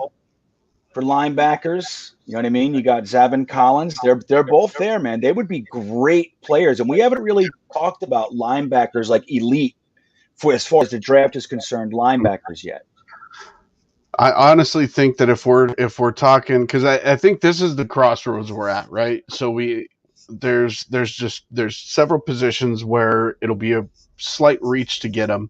for linebackers. You know what I mean? You got Zavin Collins. They're both there, man. They would be great players. And we haven't really talked about linebackers like elite for as far as the draft is concerned, linebackers yet. I honestly think that if we're talking, because I think this is the crossroads we're at, right? So there's several positions where it'll be a slight reach to get them,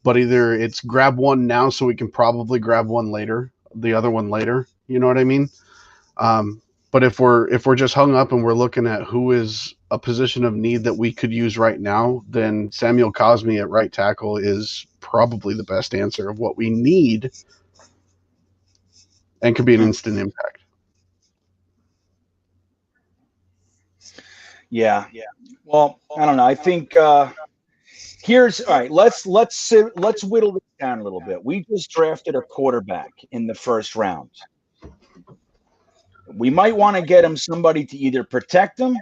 but either it's grab one now so we can probably grab one later, the other one later. You know what I mean? But if we're just hung up and we're looking at who is a position of need that we could use right now, then Samuel Cosme at right tackle is probably the best answer of what we need and could be an instant impact. Yeah. Well, I don't know. I think here's all right. Let's whittle this down a little bit. We just drafted a quarterback in the first round. We might want to get him somebody to either protect him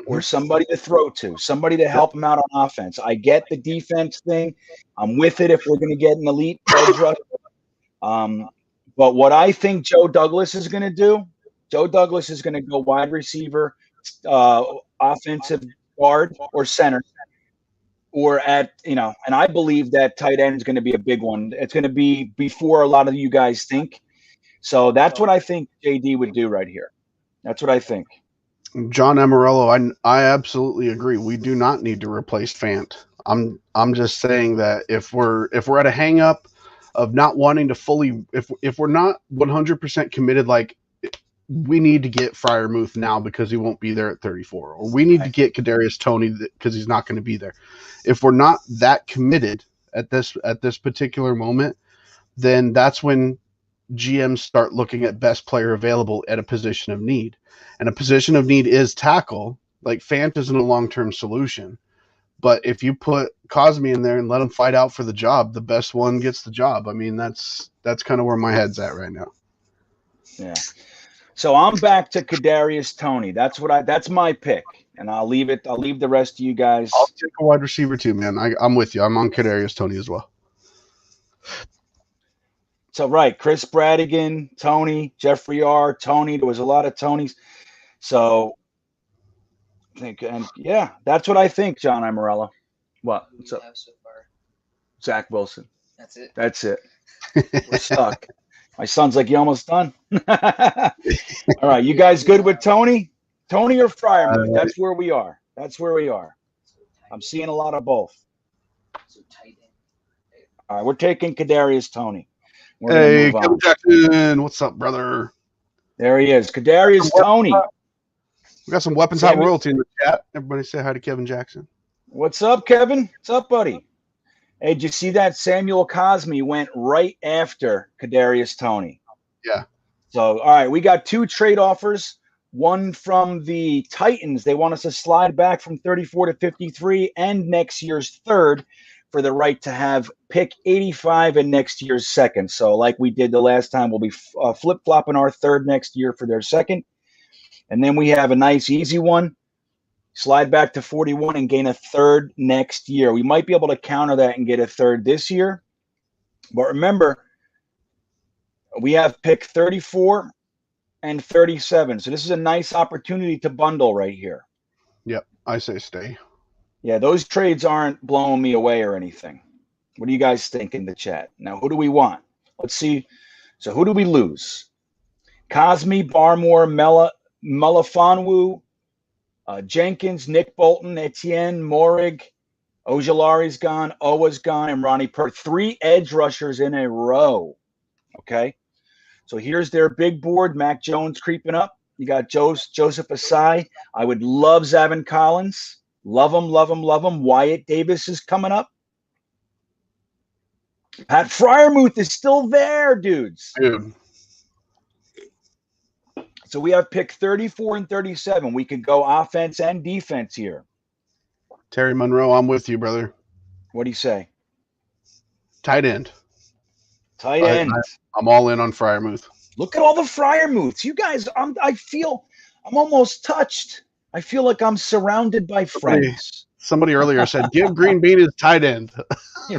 or somebody to throw to, somebody to help him out on offense. I get the defense thing. I'm with it if we're going to get an elite edge rusher. But what I think Joe Douglas is going to do, Joe Douglas is going to go wide receiver, offensive guard or center, or and I believe that tight end is going to be a big one. It's going to be before a lot of you guys think. So that's what I think JD would do right here. That's what I think. John Amarello, I absolutely agree. We do not need to replace Fant. I'm just saying that if we're at a hang up of not wanting to fully, if we're not 100% committed, like we need to get Freiermuth now because he won't be there at 34, or we need to get Kadarius Toney because he's not going to be there. If we're not that committed at this particular moment, then that's when GMs start looking at best player available at a position of need. And a position of need is tackle, Like Fant isn't a long-term solution. But if you put Cosme in there and let him fight out for the job, the best one gets the job. I mean, that's kind of where my head's at right now. Yeah. So I'm back to Kadarius Toney. That's my pick. And I'll leave the rest to you guys. I'll take a wide receiver too, man. I'm with you. I'm on Kadarius Toney as well. So right, Chris Bradigan, Toney, Jeffrey R, Toney. There was a lot of Tonys. So I think, and yeah, that's what I think, John Imarella. What? What's up? So far? Zach Wilson. That's it. That's it. We're stuck. My son's like, you almost done? All right, you guys good with Toney? Toney or Freiermuth? That's where we are. That's where we are. I'm seeing a lot of both. So tight end. All right, we're taking Kadarius Toney. We're Hey, gonna move Kevin on. Jackson, what's up, brother? There he is, Kadarius Toney. We got some Weapons Hot Royalty in the chat. Everybody say hi to Kevin Jackson. What's up, Kevin? What's up, buddy? Hey, did you see that Samuel Cosme went right after Kadarius Toney? Yeah. So, all right, we got 2 trade offers. One from the Titans. They want us to slide back from 34 to 53 and next year's 3rd for the right to have pick 85 and next year's 2nd. So like we did the last time, we'll be flip-flopping our 3rd next year for their 2nd. And then we have a nice easy one. Slide back to 41 and gain a 3rd next year. We might be able to counter that and get a 3rd this year. But remember, we have pick 34 and 37. So this is a nice opportunity to bundle right here. Yep, I say stay. Yeah, those trades aren't blowing me away or anything. What do you guys think in the chat? Now, who do we want? Let's see. So who do we lose? Cosme, Barmore, Melifonwu, Jenkins, Nick Bolton, Etienne, Morig, Ojolari's gone, Owa's gone, and Ronnie Perk. 3 edge rushers in a row. Okay. So here's their big board. Mac Jones creeping up. You got Joseph Asai. I would love Zavin Collins. Love him, love him, love him. Wyatt Davis is coming up. Pat Freiermuth is still there, dudes. Dude. So we have pick 34 and 37. We could go offense and defense here. Terry Monroe, I'm with you, brother. What do you say? Tight end. Tight end. I'm all in on Freiermuth. Look at all the Freiermuths. You guys, I feel I'm almost touched. I feel like I'm surrounded by friends. Somebody earlier said, give GreenBean his tight end.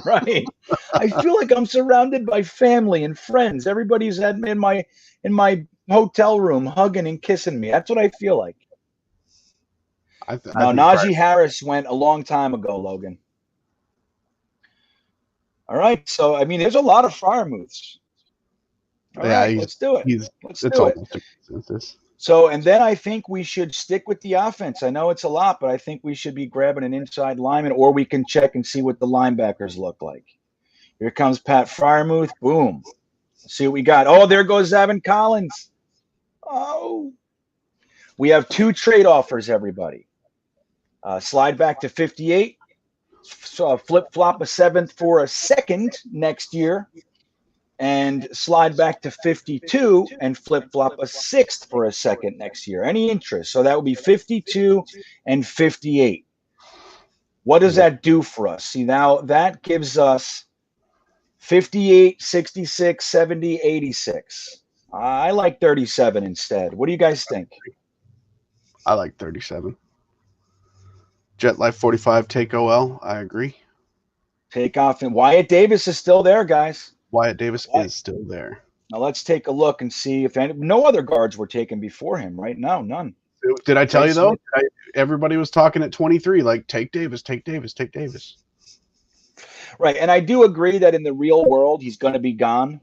Right. I feel like I'm surrounded by family and friends. Everybody's in my hotel room hugging and kissing me. That's what I feel like. Now, Najee Harris went a long time ago, Logan. All right. So, I mean, there's a lot of Freiermuths. All right, let's do it. Let's do it. So, and then I think we should stick with the offense. I know it's a lot, but I think we should be grabbing an inside lineman, or we can check and see what the linebackers look like. Here comes Pat Freiermuth. Boom. Let's see what we got. Oh, there goes Zavin Collins. Oh. We have 2 trade offers, everybody. Slide back to 58. So flip-flop a 7th for a 2nd next year. And slide back to 52 and flip-flop a 6th for a 2nd next year. Any interest? So that would be 52 and 58. What does that do for us? See, now that gives us 58, 66, 70, 86. I like 37 instead. What do you guys think? I like 37. Jet Life 45, take OL. I agree. Take off. And Wyatt Davis is still there, guys. Wyatt Davis is still there. Now let's take a look and see if no other guards were taken before him, right? No, none. Did I tell you, though? Everybody was talking at 23, like, take Davis, take Davis, take Davis. Right, and I do agree that in the real world, he's going to be gone.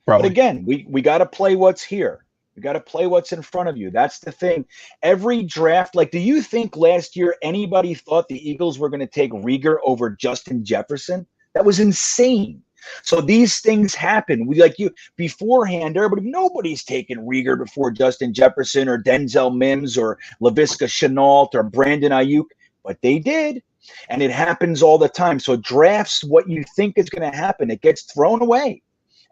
Probably. But again, we got to play what's here. We got to play what's in front of you. That's the thing. Every draft, like, do you think last year anybody thought the Eagles were going to take Rieger over Justin Jefferson? That was insane. So these things happen. We like you beforehand. Nobody's taken Rieger before Justin Jefferson or Denzel Mims or Laviska Shenault or Brandon Ayuk, but they did, and it happens all the time. So drafts, what you think is going to happen, it gets thrown away.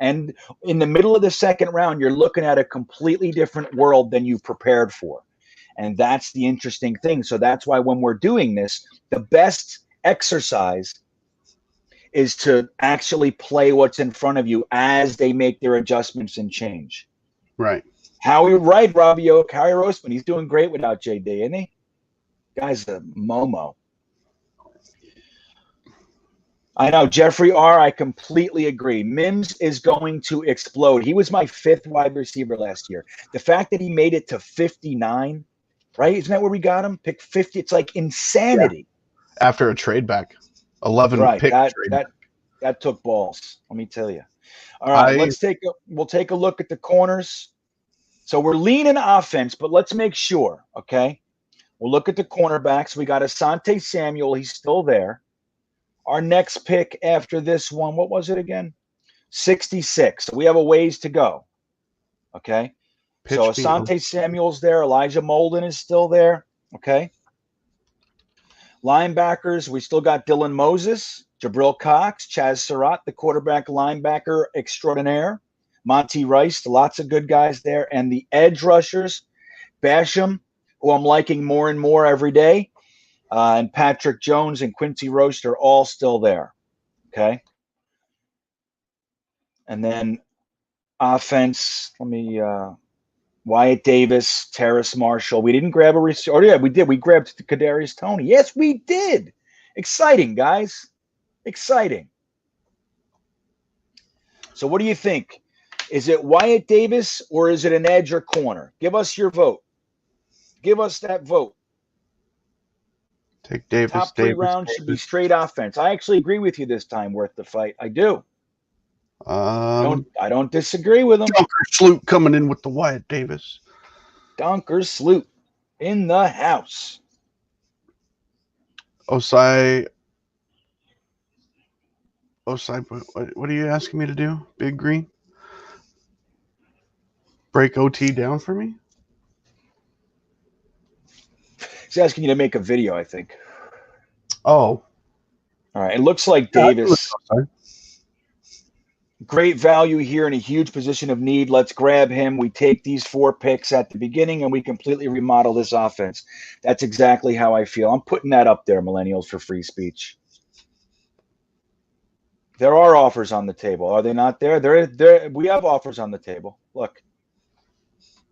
And in the middle of the 2nd round, you're looking at a completely different world than you prepared for. And that's the interesting thing. So that's why when we're doing this, the best exercise is to actually play what's in front of you as they make their adjustments and change. Right. Howie, right, Robbie Oak, Howie Roseman, he's doing great without JD, isn't he? Guy's a Momo. I know, Jeffrey R., I completely agree. Mims is going to explode. He was my 5th wide receiver last year. The fact that he made it to 59, right? Isn't that where we got him? Pick 50. It's like insanity. Yeah. After a trade back. 11 right, pick that took balls, let me tell you. All right, we'll take a look at the corners. So we're leaning offense, but let's make sure, okay? We'll look at the cornerbacks. We got Asante Samuel. He's still there. Our next pick after this one, what was it again? 66. So we have a ways to go, okay? So Asante Samuel's there. Elijah Molden is still there, okay? Linebackers, we still got Dylan Moses, Jabril Cox, Chaz Surratt, the quarterback linebacker extraordinaire, Monty Rice, lots of good guys there. And the edge rushers, Basham, who I'm liking more and more every day, and Patrick Jones and Quincy Roast are all still there, okay? And then offense, Wyatt Davis, Terrace Marshall. We didn't grab a receiver. Oh, yeah, we did. We grabbed Kadarius Toney. Yes, we did. Exciting, guys. Exciting. So what do you think? Is it Wyatt Davis or is it an edge or corner? Give us your vote. Give us that vote. Take Davis. Top 3 rounds should be straight offense. I actually agree with you this time, Worth the Fight. I do. I don't disagree with him. Dunker Sloot coming in with the Wyatt Davis. Dunker Sloot in the house. Osai, what are you asking me to do? Big Green? Break OT down for me? He's asking you to make a video, I think. Oh. All right. It looks like Davis. Great value here in a huge position of need. Let's grab him. We take these 4 picks at the beginning and we completely remodel this offense. That's exactly how I feel. I'm putting that up there, millennials, for free speech. There are offers on the table. Are they not there? We have offers on the table. Look,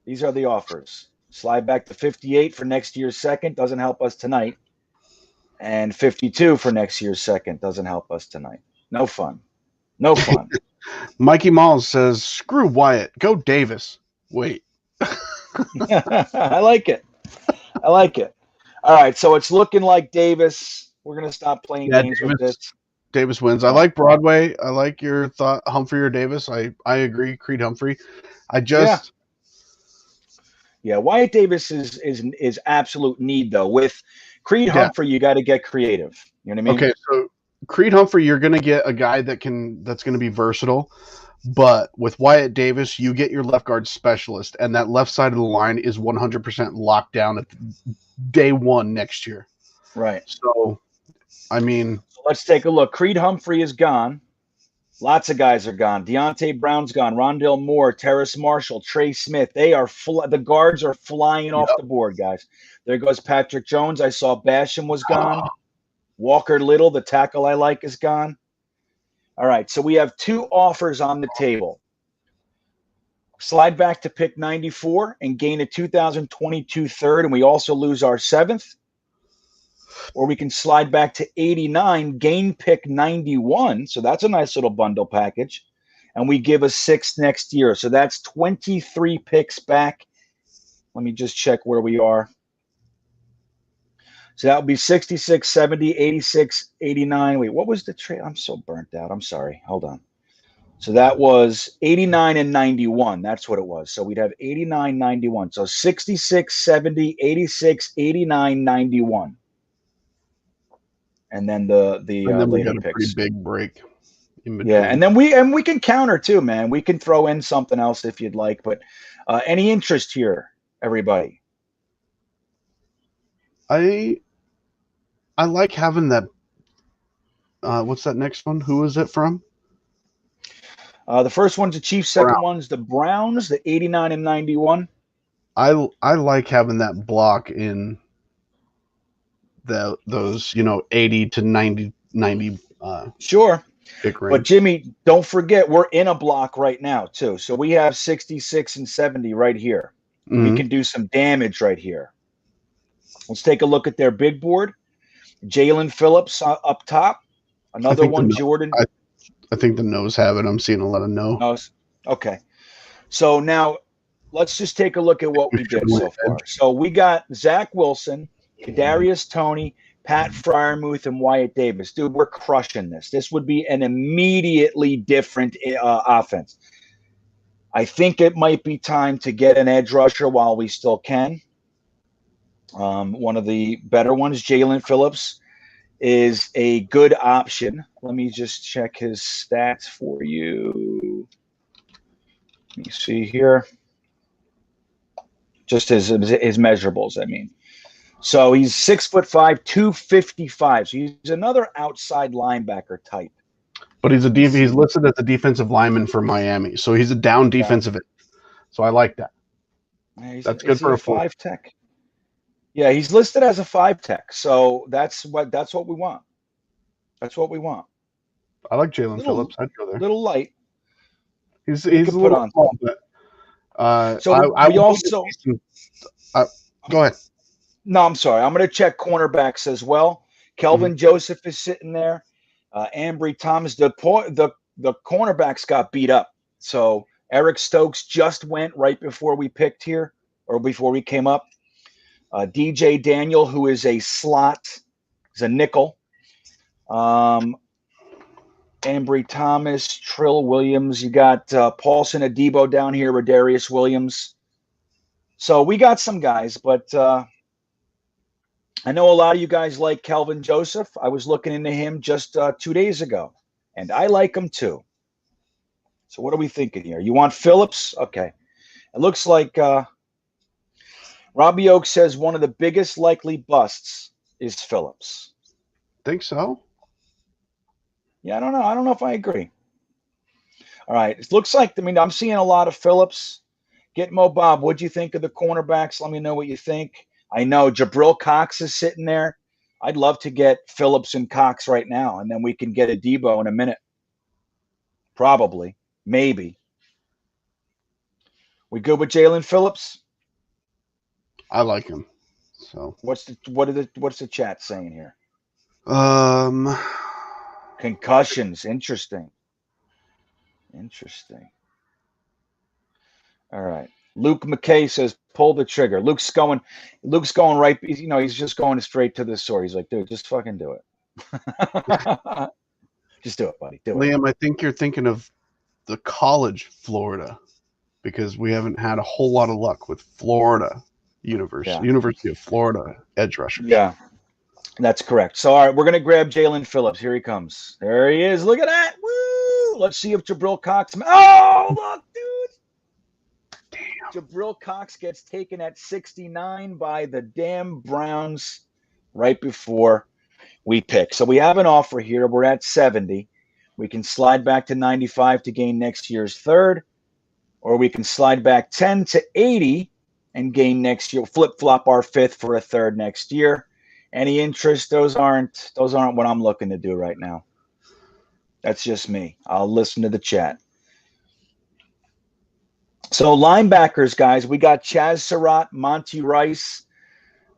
these are the offers. Slide back to 58 for next year's second. Doesn't help us tonight. And 52 for next year's second. Doesn't help us tonight. No fun. No fun. Mikey Malls says, screw Wyatt. Go Davis. Wait. I like it. I like it. All right, so it's looking like Davis. We're going to stop playing games with this. Davis wins. I like Broadway. I like your thought, Humphrey or Davis. I agree, Creed Humphrey. Yeah, Wyatt Davis is absolute need, though. With Creed Humphrey, you got to get creative. You know what I mean? Okay, so Creed Humphrey, you're going to get a guy that's going to be versatile. But with Wyatt Davis, you get your left guard specialist, and that left side of the line is 100% locked down at day 1 next year. Right. So, I mean, let's take a look. Creed Humphrey is gone. Lots of guys are gone. Deontay Brown's gone. Rondale Moore, Terrace Marshall, Trey Smith. They are the guards are flying off the board, guys. There goes Patrick Jones. I saw Basham was gone. Walker Little, the tackle I like, is gone. All right, so we have 2 offers on the table. Slide back to pick 94 and gain a 2022 third, and we also lose our 7th. Or we can slide back to 89, gain pick 91. So that's a nice little bundle package. And we give a 6th next year. So that's 23 picks back. Let me just check where we are. So that would be 66, 70, 86, 89. Wait, what was the trade? I'm so burnt out. I'm sorry. Hold on. So that was 89 and 91. That's what it was. So we'd have 89, 91. So 66, 70, 86, 89, 91. And then the we got a pretty big break in between. Yeah, and then we can counter too, man. We can throw in something else if you'd like. But any interest here, everybody? I like having that. What's that next one? Who is it from? The first one's the Chiefs. Second one's the Browns. The 89 and 91. I like having that block in those 80 to 90 Sure. pick But range. Jimmy, don't forget we're in a block right now too. So we have 66 and 70 right here. We Mhm. can do some damage right here. Let's take a look at their big board. Jalen Phillips up top. I Another think one, Jordan. I think the no's have it. I'm seeing a lot of no. No. Okay. So now let's just take a look at what we did so far. So we got Zach Wilson, Kadarius Toney, Pat Fryermuth, and Wyatt Davis. Dude, we're crushing this. This would be an immediately different offense. I think it might be time to get an edge rusher while we still can. One of the better ones, Jalen Phillips, is a good option. Let me just check his stats for you. Let me see here. Just his measurables, I mean. So he's 6'5", 255. So he's another outside linebacker type. But he's listed as a defensive lineman for Miami, so he's a down defensive end. So I like that. That's good for a 5 tech. Yeah, he's listed as a 5 tech. So that's what we want. That's what we want. I like Jalen Phillips. I'd go there. Little light. He's a little small, but so I we will also go ahead. No, I'm sorry. I'm going to check cornerbacks as well. Kelvin Joseph is sitting there. Ambry Thomas. The cornerbacks got beat up. So Eric Stokes just went right before we picked here, or before we came up. DJ Daniel, who is a slot, is a nickel. Ambry Thomas, Trill Williams. You got Paulson Adebo down here, Rodarius Williams. So we got some guys, but I know a lot of you guys like Kelvin Joseph. I was looking into him just 2 days ago, and I like him too. So what are we thinking here? You want Phillips? Okay. It looks like Robbie Oak says one of the biggest likely busts is Phillips. Think so? Yeah, I don't know. I don't know if I agree. All right. It looks like, I'm seeing a lot of Phillips. Gitmo Bob, what'd you think of the cornerbacks? Let me know what you think. I know Jabril Cox is sitting there. I'd love to get Phillips and Cox right now, and then we can get a Debo in a minute. Probably. Maybe. We good with Jalen Phillips? I like him. So what's the chat saying here? Concussions. Interesting. All right. Luke McKay says, pull the trigger. Luke's going right. He's just going straight to the sword. He's like, dude, just fucking do it. Just do it, buddy. Do it. Liam, I think you're thinking of the college Florida, because we haven't had a whole lot of luck with Florida University of Florida edge rushers. Yeah, that's correct. So, all right, we're going to grab Jalen Phillips. Here he comes. There he is. Look at that. Woo! Let's see if Jabril Cox. Oh, look, dude. Jabril Cox gets taken at 69 by the damn Browns right before we pick. So we have an offer here. We're at 70. We can slide back to 95 to gain next year's third, or we can slide back 10 to 80 and gain next year, flip-flop our fifth for a third next year. Any interest? Those aren't what I'm looking to do right now. That's just me. I'll listen to the chat. So linebackers, guys, we got Chaz Surratt, Monty Rice.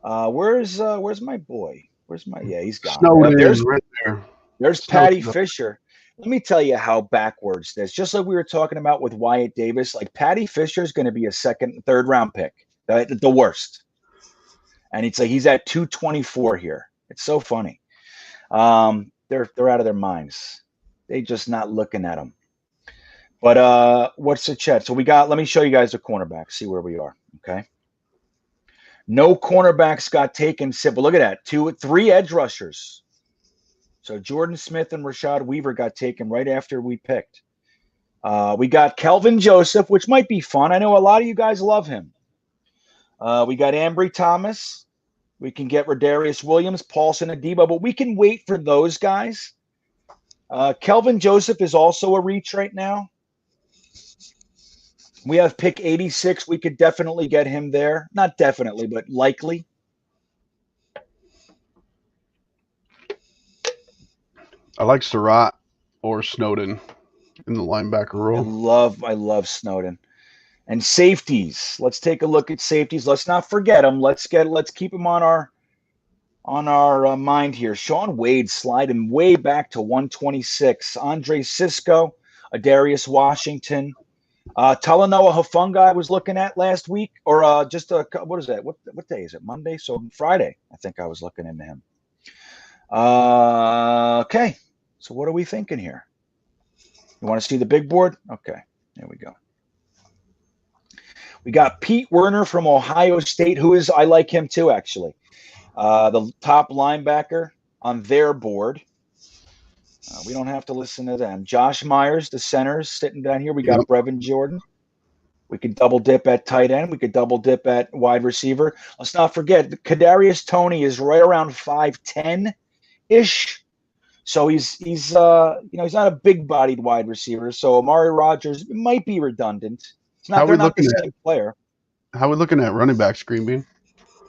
Where's my boy? He's gone. There's right there. There's Patty Fisher. Let me tell you how backwards this. Just like we were talking about with Wyatt Davis, like Patty Fisher is going to be a third round pick, the worst. And he's at 224 here. It's so funny. They're out of their minds. They just not looking at him. But what's the chat? So let me show you guys the cornerbacks, see where we are. Okay. No cornerbacks got taken. But look at that. 3 edge rushers. So Jordan Smith and Rashad Weaver got taken right after we picked. We got Kelvin Joseph, which might be fun. I know a lot of you guys love him. We got Ambry Thomas. We can get Rodarius Williams, Paulson Adebo, but we can wait for those guys. Kelvin Joseph is also a reach right now. We have pick 86. We could definitely get him there. Not definitely, but likely. I like Surratt or Snowden in the linebacker role. I love Snowden. And safeties. Let's take a look at safeties. Let's not forget them. Let's keep them on our mind here. Sean Wade sliding way back to 126. Andre Sisco, Adarius Washington, Talanoa Hufanga I was looking at last week, or what is that? What day is it? Monday? So Friday, I think I was looking into him. Okay. So what are we thinking here? You want to see the big board? Okay, there we go. We got Pete Werner from Ohio State, I like him too, actually. The top linebacker on their board. We don't have to listen to them. Josh Myers, the centers, sitting down here. We got Brevin Jordan. We could double dip at tight end. We could double dip at wide receiver. Let's not forget, Kadarius Toney is right around 5'10"-ish. So he's not a big-bodied wide receiver. So Amari Rodgers might be redundant. They're not the same player. How are we looking at running backs, GreenBean?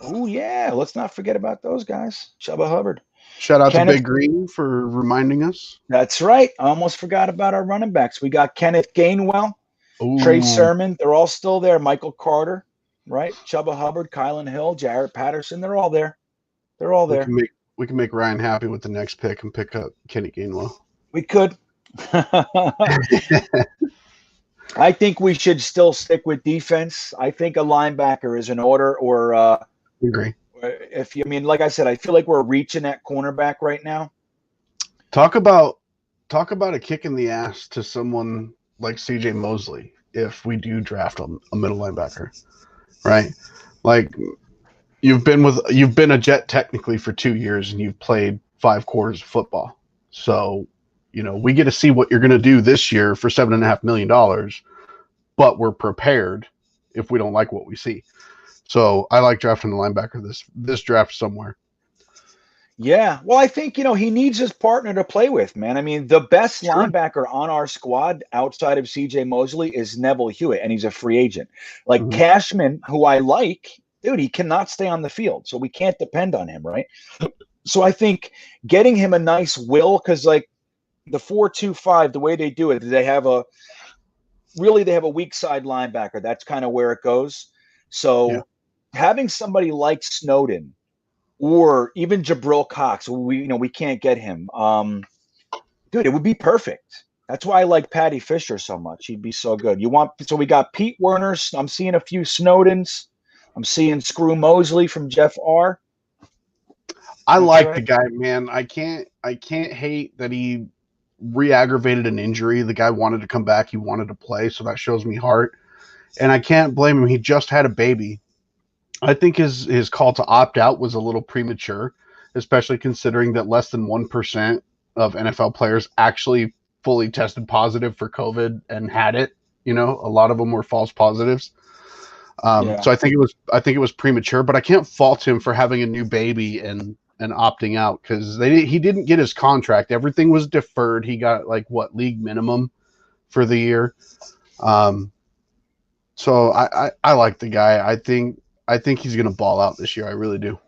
Oh, yeah. Let's not forget about those guys. Chuba Hubbard. Shout out to Big Green for reminding us. That's right. I almost forgot about our running backs. We got Kenneth Gainwell, Trey Sermon. They're all still there. Michael Carter, right? Chuba Hubbard, Kylan Hill, Jarrett Patterson. They're all there. They're all there. We can make Ryan happy with the next pick and pick up Kenny Gainwell. We could. I think we should still stick with defense. I think a linebacker is in order, or agree. Like I said, I feel like we're reaching at cornerback right now. Talk about a kick in the ass to someone like CJ Mosley if we do draft a middle linebacker, right? Like you've been a Jet technically for 2 years and you've played 5 quarters of football. So, we get to see what you're going to do this year for $7.5 million, but we're prepared if we don't like what we see. So I like drafting the linebacker this draft somewhere. Yeah. Well, I think, he needs his partner to play with, man. I mean, the best linebacker on our squad outside of CJ Mosley is Neville Hewitt, and he's a free agent. Like Cashman, who I like, dude, he cannot stay on the field. So we can't depend on him, right? So I think getting him a nice will, because like the 4-2-5, the way they do it, they have a weak side linebacker. That's kind of where it goes. So having somebody like Snowden or even Jabril Cox, we can't get him. Dude, it would be perfect. That's why I like Patty Fisher so much. He'd be so good. So we got Pete Werner. I'm seeing a few Snowdens. I'm seeing Screw Mosley from Jeff R. I like the guy, man. I can't hate that he re-aggravated an injury. The guy wanted to come back. He wanted to play, so that shows me heart. And I can't blame him. He just had a baby. I think his call to opt out was a little premature, especially considering that less than 1% of NFL players actually fully tested positive for COVID and had it. A lot of them were false positives. So I think it was premature, but I can't fault him for having a new baby and opting out because he didn't get his contract. Everything was deferred. He got league minimum for the year. So I like the guy. I think he's going to ball out this year. I really do.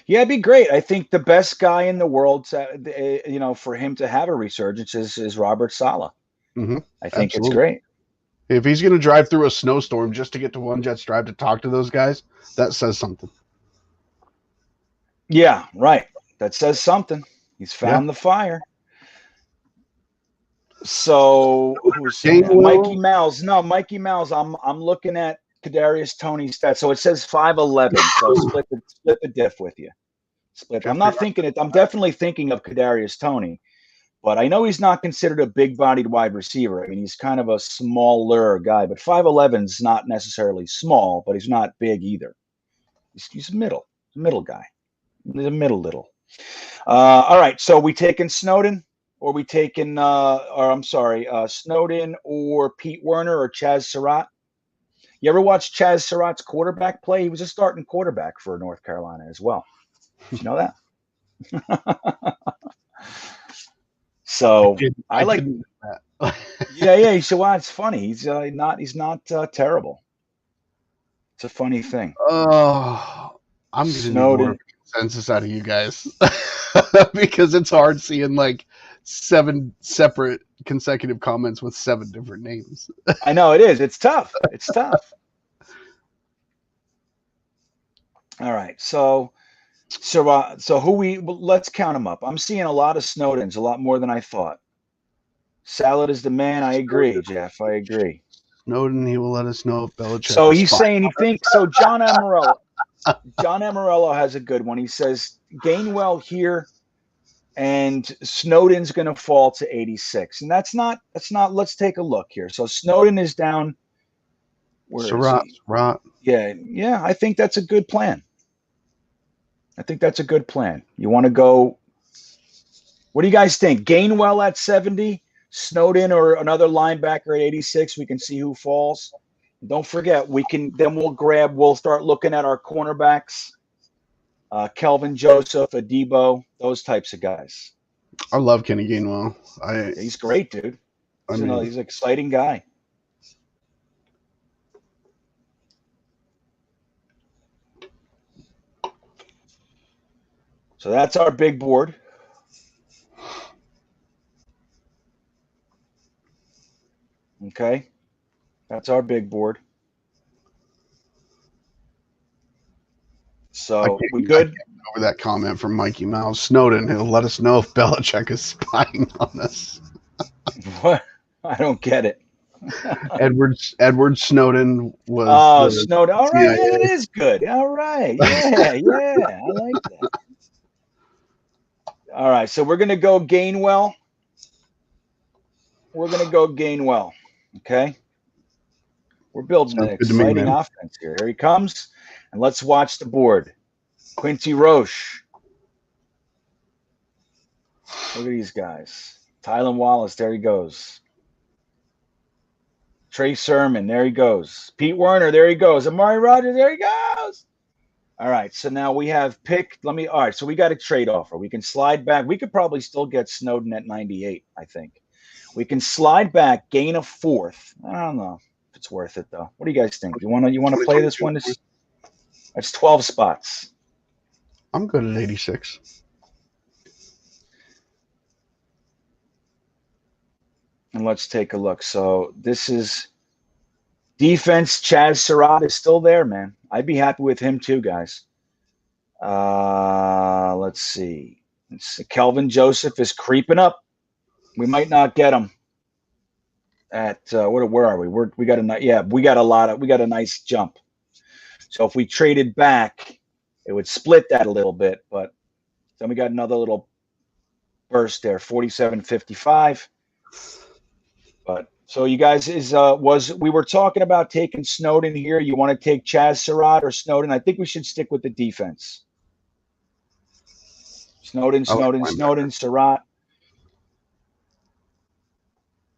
Yeah, it'd be great. I think the best guy in the world, for him to have a resurgence is Robert Saleh. I think It's great. If he's going to drive through a snowstorm just to get to One Jets Drive to talk to those guys, that says something. Yeah, right. That says something. He's found the fire. So who's Mikey Mouse? No, Mikey Mouse. I'm looking at Kadarius Toney's stats. So it says 5'11". So split the diff with you. I'm not thinking it. I'm definitely thinking of Kadarius Toney, but I know he's not considered a big-bodied wide receiver. I mean, he's kind of a smaller guy, but 5'11" is not necessarily small, but he's not big either. He's a middle guy. He's a middle little. All right. So we taking Snowden? Or we taking, Snowden or Pete Werner or Chaz Surratt? You ever watch Chaz Surratt's quarterback play? He was a starting quarterback for North Carolina as well. Did you know that? So I like that. Yeah. You should watch. It's funny. He's not terrible. It's a funny thing. Oh, I'm gonna need more of Snowden. a consensus out of you guys because it's hard seeing like 7 separate consecutive comments with 7 different names. I know it is. It's tough. It's tough. All right. So let's count them up. I'm seeing a lot of Snowdens, a lot more than I thought. Salad is the man. I agree, Jeff. I agree. Snowden, he will let us know if Belichick. So is he's fine. saying he thinks so. John Amarello has a good one. He says Gainwell here, and Snowden's going to fall to 86, and that's not. Let's take a look here. So Snowden is down. Where is he? Surratt. Yeah. I think that's a good plan. You want to go? What do you guys think? Gainwell at 70, Snowden or another linebacker at 86. We can see who falls. Don't forget, we'll start looking at our cornerbacks, Kelvin Joseph, Adebo, those types of guys. I love Kenny Gainwell. He's great, dude. He's an exciting guy. So that's our big board. Okay. That's our big board. So we good? Over that comment from Mikey Mouse. Snowden, he'll let us know if Belichick is spying on us. What? I don't get it. Edward Snowden was. Snowden. All right, yeah, that is good. All right, yeah, I like that. All right, so we're gonna go Gainwell. Okay, we're building an exciting offense here. Here he comes, and let's watch the board. Quincy Roche. Look at these guys. Tylan Wallace, there he goes. Trey Sermon, there he goes. Pete Werner, there he goes. Amari Rogers, there he goes. All right, so now we have picked. All right, so we got a trade offer. We can slide back. We could probably still get Snowden at 98, I think. We can slide back, gain a 4th. I don't know if it's worth it, though. What do you guys think? You want to play this one? That's 12 spots. I'm good at 86. And let's take a look. So this is defense. Chaz Surratt is still there, man. I'd be happy with him too, guys. Let's see. Kelvin Joseph is creeping up. We might not get him at where are we? We got a nice jump. So if we traded back, it would split that a little bit, but then we got another little burst there, 47.55. But so you guys we were talking about taking Snowden here. You want to take Chaz Surratt or Snowden? I think we should stick with the defense. Snowden, Surratt.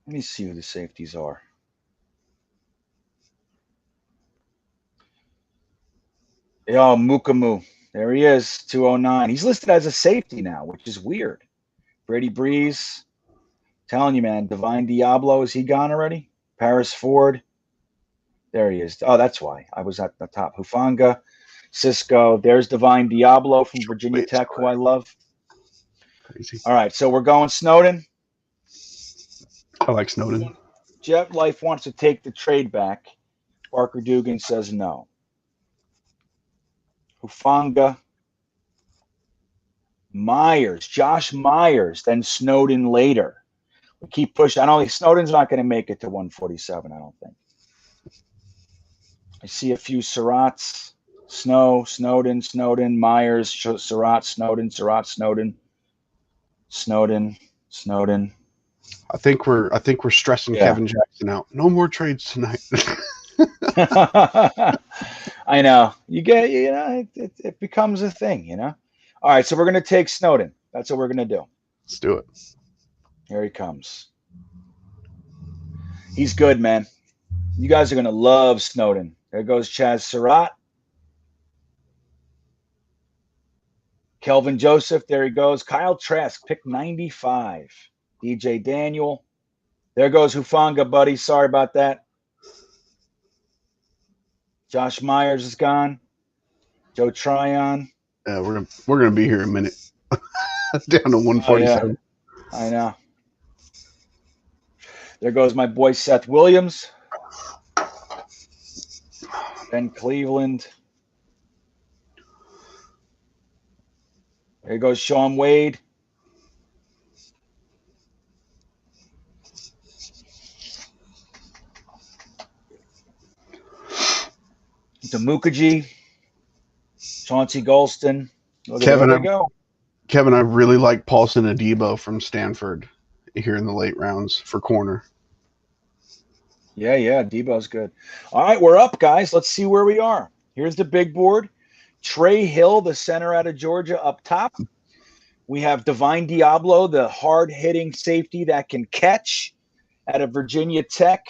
Let me see who the safeties are. Oh, Mukamu. There he is, 209. He's listed as a safety now, which is weird. Brady Breeze. Telling you, man. Divine Diablo, is he gone already? Paris Ford. There he is. Oh, that's why. I was at the top. Hufanga. Cisco. There's Divine Diablo from Virginia Tech, who I love. Crazy. All right, so we're going Snowden. I like Snowden. Jet Life wants to take the trade back. Parker Dugan says no. Hufanga. Myers. Josh Myers. Then Snowden later. We keep pushing. I don't think Snowden's not going to make it to 147, I don't think. I see a few Surratts. Snowden, Myers, Surratt, Snowden. I think we're stressing Kevin Jackson out. No more trades tonight. I know. It becomes a thing, All right, so we're going to take Snowden. That's what we're going to do. Let's do it. Here he comes. He's good, man. You guys are going to love Snowden. There goes Chaz Surratt. Kelvin Joseph, there he goes. Kyle Trask, pick 95. DJ Daniel. There goes Hufanga, buddy. Sorry about that. Josh Myers is gone. Joe Tryon. Yeah, we're gonna be here a minute. Down to 147. Oh, yeah. I know. There goes my boy Seth Williams. Ben Cleveland. There goes Sean Wade. Mukherjee. Chauncey Golston. Kevin, there they go. Kevin, I really like Paulson Adebo from Stanford here in the late rounds for corner. Yeah, Debo's good. All right, we're up, guys. Let's see where we are. Here's the big board. Trey Hill, the center out of Georgia, up top. We have Divine Diablo, the hard-hitting safety that can catch out of Virginia Tech.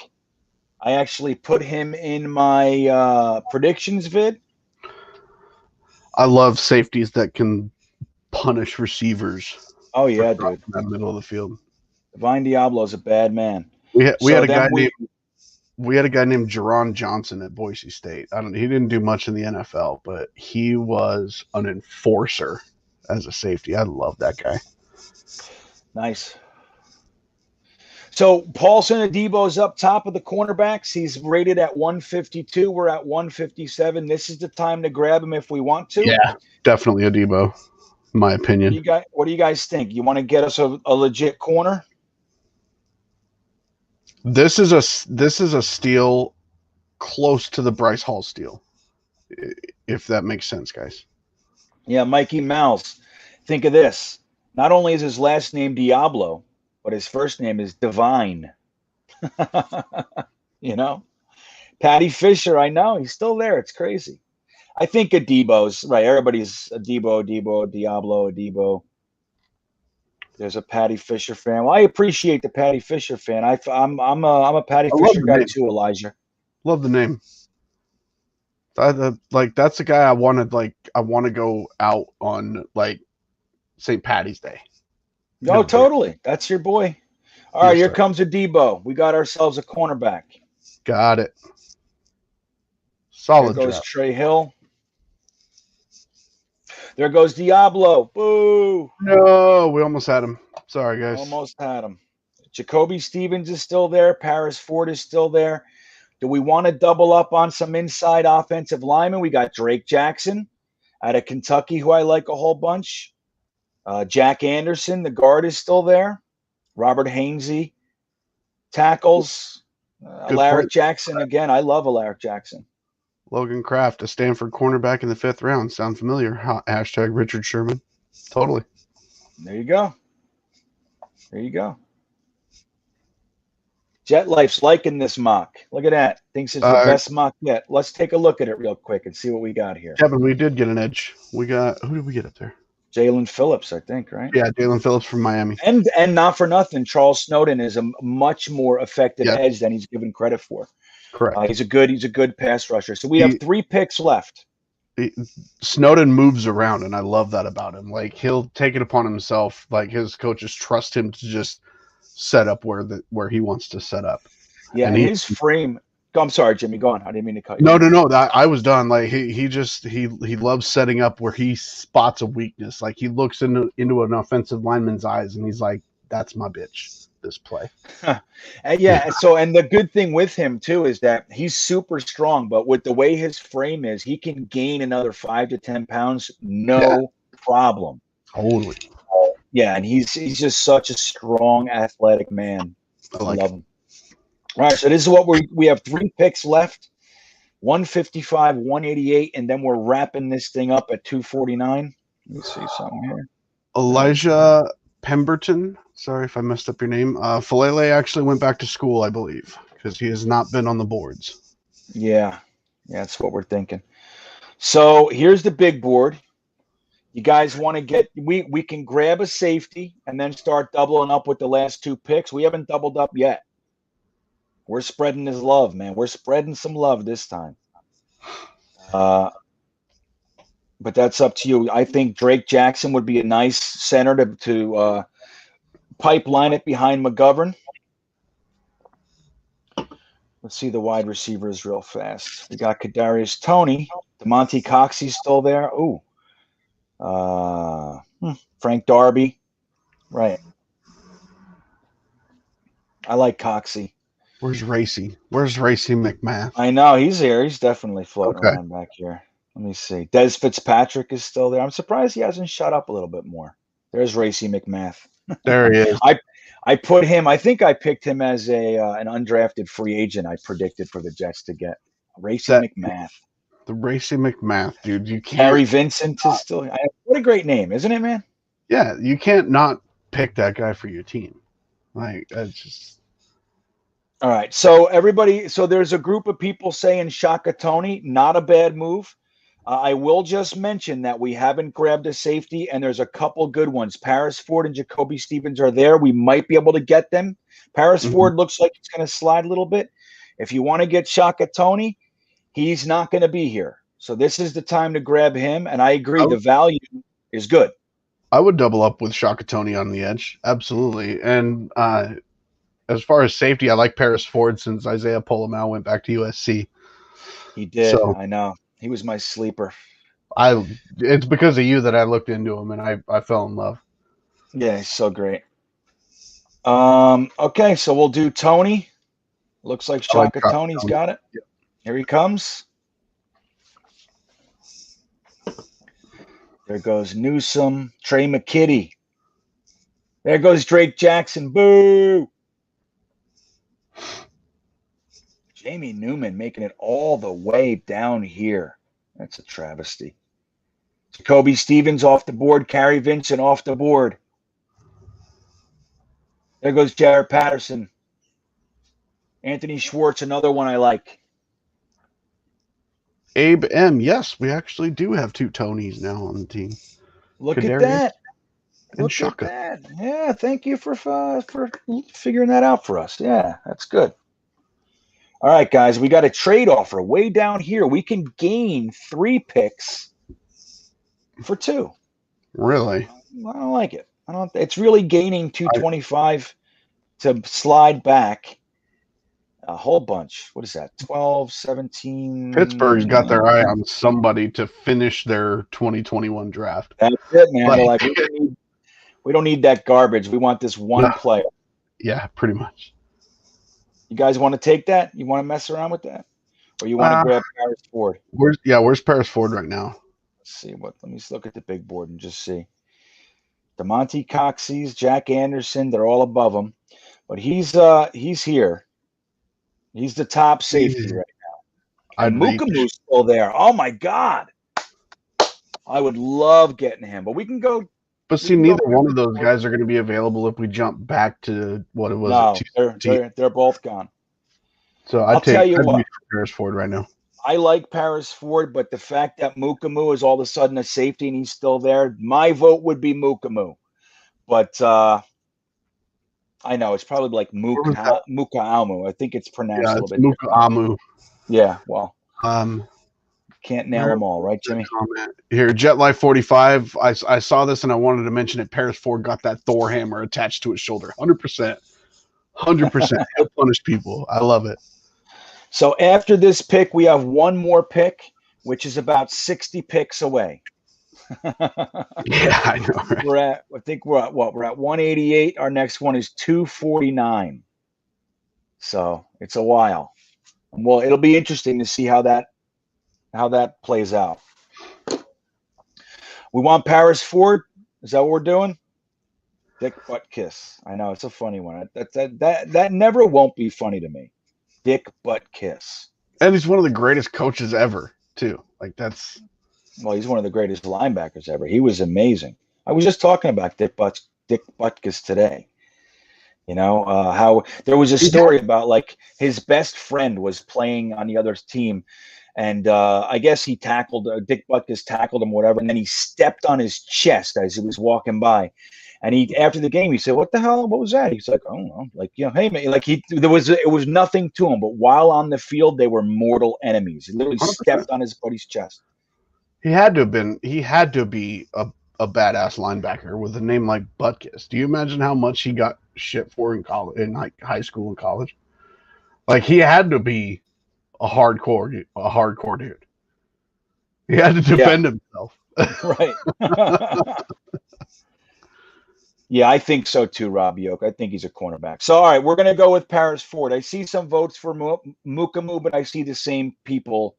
I actually put him in my predictions vid. I love safeties that can punish receivers. Oh, yeah, dude. In the middle of the field. Divine Diablo's a bad man. We had a guy named Jerron Johnson at Boise State. He didn't do much in the NFL, but he was an enforcer as a safety. I love that guy. Nice. So Paulson Adebo's up top of the cornerbacks. He's rated at 152. We're at 157. This is the time to grab him if we want to. Yeah, definitely Adebo, in my opinion. What do you guys think? You want to get us a legit corner? This is a steal close to the Bryce Hall steal, if that makes sense, guys. Yeah, Mikey Mouse. Think of this. Not only is his last name Diablo, but his first name is Divine. You know? Patty Fisher, I know. He's still there. It's crazy. I think Adebo's, right, everybody's Diablo. There's a Patty Fisher fan. Well, I appreciate the Patty Fisher fan. I'm a Patty Fisher guy too, Elijah. Love the name. That's the guy I want to go out on like St. Patty's Day. No, totally. That's your boy. All right, here comes Adebo. We got ourselves a cornerback. Got it. Solid. There goes Trey Hill. There goes Diablo. Boo. No, we almost had him. Sorry, guys. Almost had him. Jacoby Stevens is still there. Paris Ford is still there. Do we want to double up on some inside offensive linemen? We got Drake Jackson out of Kentucky, who I like a whole bunch. Jack Anderson, the guard, is still there. Robert Hainsey, tackles. Alaric Jackson, again. I love Alaric Jackson. Logan Kraft, a Stanford cornerback in the 5th round. Sound familiar? Hashtag Richard Sherman. Totally. There you go. Jet Life's liking this mock. Look at that. Thinks it's the best mock yet. Let's take a look at it real quick and see what we got here. Kevin, we did get an edge. Who did we get up there? Jalen Phillips, I think, right? Yeah, Jalen Phillips from Miami. And not for nothing, Charles Snowden is a much more effective edge than he's given credit for. Correct. He's a good pass rusher. So we have 3 picks left. Snowden moves around, and I love that about him. Like, he'll take it upon himself. Like, his coaches trust him to just set up where he wants to set up. Yeah, and his frame. I'm sorry, Jimmy. Go on. I didn't mean to cut you. No. I was done. Like he loves setting up where he spots a weakness. Like he looks into an offensive lineman's eyes, and he's like, "That's my bitch." This play. And the good thing with him too is that he's super strong, but with the way his frame is, he can gain another 5 to 10 pounds, no problem. Totally. Yeah, and he's just such a strong, athletic man. I love him. All right, so this is what we have 3 picks left, 155, 188, and then we're wrapping this thing up at 249. Let me see something here. Elijah Pemberton. Sorry if I messed up your name. Falele actually went back to school, I believe, because he has not been on the boards. Yeah, that's what we're thinking. So here's the big board. You guys want to get we can grab a safety and then start doubling up with the last 2 picks. We haven't doubled up yet. We're spreading this love, man. We're spreading some love this time. But that's up to you. I think Drake Jackson would be a nice center to pipeline it behind McGovern. Let's see the wide receivers real fast. We got Kadarius Toney. DeMonte Coxey's still there. Ooh. Frank Darby. Right. I like Coxey. Where's Racy? Where's Racy McMath? I know he's here. He's definitely floating Okay. around back here. Let me see. Des Fitzpatrick is still there. I'm surprised he hasn't shut up a little bit more. There's Racy McMath. There he is. I put him. I think I picked him as an undrafted free agent. I predicted for the Jets to get Racy McMath. The Racy McMath, dude. You can't. Harry Vincent is still. What a great name, isn't it, man? Yeah, you can't not pick that guy for your team. Like that's just. All right, so everybody. So there's a group of people saying Shaka Toney, not a bad move. I will just mention that we haven't grabbed a safety, and there's a couple good ones. Paris Ford and Jacoby Stevens are there. We might be able to get them. Paris Ford looks like it's going to slide a little bit. If you want to get Shaka Toney, he's not going to be here. So this is the time to grab him, and I agree. The value is good. I would double up with Shaka Toney on the edge. Absolutely. And as far as safety, I like Paris Ford since Isaiah Polamalu went back to USC. He did. So, I know. He was my sleeper. It's because of you that I looked into him and I fell in love. Yeah, he's so great. Okay, so we'll do Toney. Looks like Shaka Toney's got it. Yep. Here he comes. There goes Newsome, Trey McKitty. There goes Drake Jackson. Boo! Jamie Newman making it all the way down here. That's a travesty. Jacoby Stevens off the board. Carrie Vincent off the board. There goes Jared Patterson. Anthony Schwartz, another one I like. Abe M. Yes, we actually do have two Tonys now on the team. Look at that. And Shaka. At that. Yeah, thank you for figuring that out for us. Yeah, that's good. All right, guys, we got a trade offer way down here. We can gain 3 picks for 2. Really? I don't like it. It's really gaining 225 to slide back a whole bunch. What is that? 12, 17. Pittsburgh's got their eye on somebody to finish their 2021 draft. That's it, man. They're like, we don't need that garbage. We want this one player. Yeah, pretty much. You guys want to take that? You want to mess around with that? Or you want to grab Paris Ford? Where's Paris Ford right now? Let's see. Let me look at the big board and just see. DeMonte Coxey's, Jack Anderson, they're all above him. But he's here. He's the top safety right now. And Mukamu's still there. Oh my God. I would love getting him, but we can go. But see, neither one of those guys are going to be available if we jump back to what it was. No, they're both gone. So I'll tell you what, Paris Ford right now. I like Paris Ford, but the fact that Mukamu is all of a sudden a safety and he's still there, my vote would be Mukamu. But I know it's probably like Mukaamu. I think it's pronounced a little bit. Mukaamu. Yeah, well, can't nail them all, right, Jimmy? Here, Jet Life 45. I saw this and I wanted to mention it. Paris Ford got that Thor hammer attached to his shoulder. 100%. 100%. He'll punish people. I love it. So after this pick, we have one more pick, which is about 60 picks away. Yeah, I know. Right? We're at 188. Our next one is 249. So it's a while. Well, it'll be interesting to see how that plays out. We want Paris Ford. Is that what we're doing? Dick butt kiss. I know it's a funny one. That never won't be funny to me. Dick butt kiss. And he's one of the greatest coaches ever, too. Like that's. Well, he's one of the greatest linebackers ever. He was amazing. I was just talking about Dick Butkus today. You know, how there was a story about like his best friend was playing on the other team. And I guess he tackled, Dick Butkus tackled him, whatever. And then he stepped on his chest as he was walking by. And after the game, he said, "What the hell? What was that?" He's like, "I don't know." Like, you know, hey man, like it was nothing to him. But while on the field, they were mortal enemies. He literally 100%. Stepped on his buddy's chest. He had to be a badass linebacker with a name like Butkus. Do you imagine how much he got shit for in college, in like high school and college? Like he had to be a hardcore dude. He had to defend himself. Right. Yeah, I think so too, Rob Yoke. I think he's a cornerback. So, all right, we're going to go with Paris Ford. I see some votes for Mukamu, but I see the same people.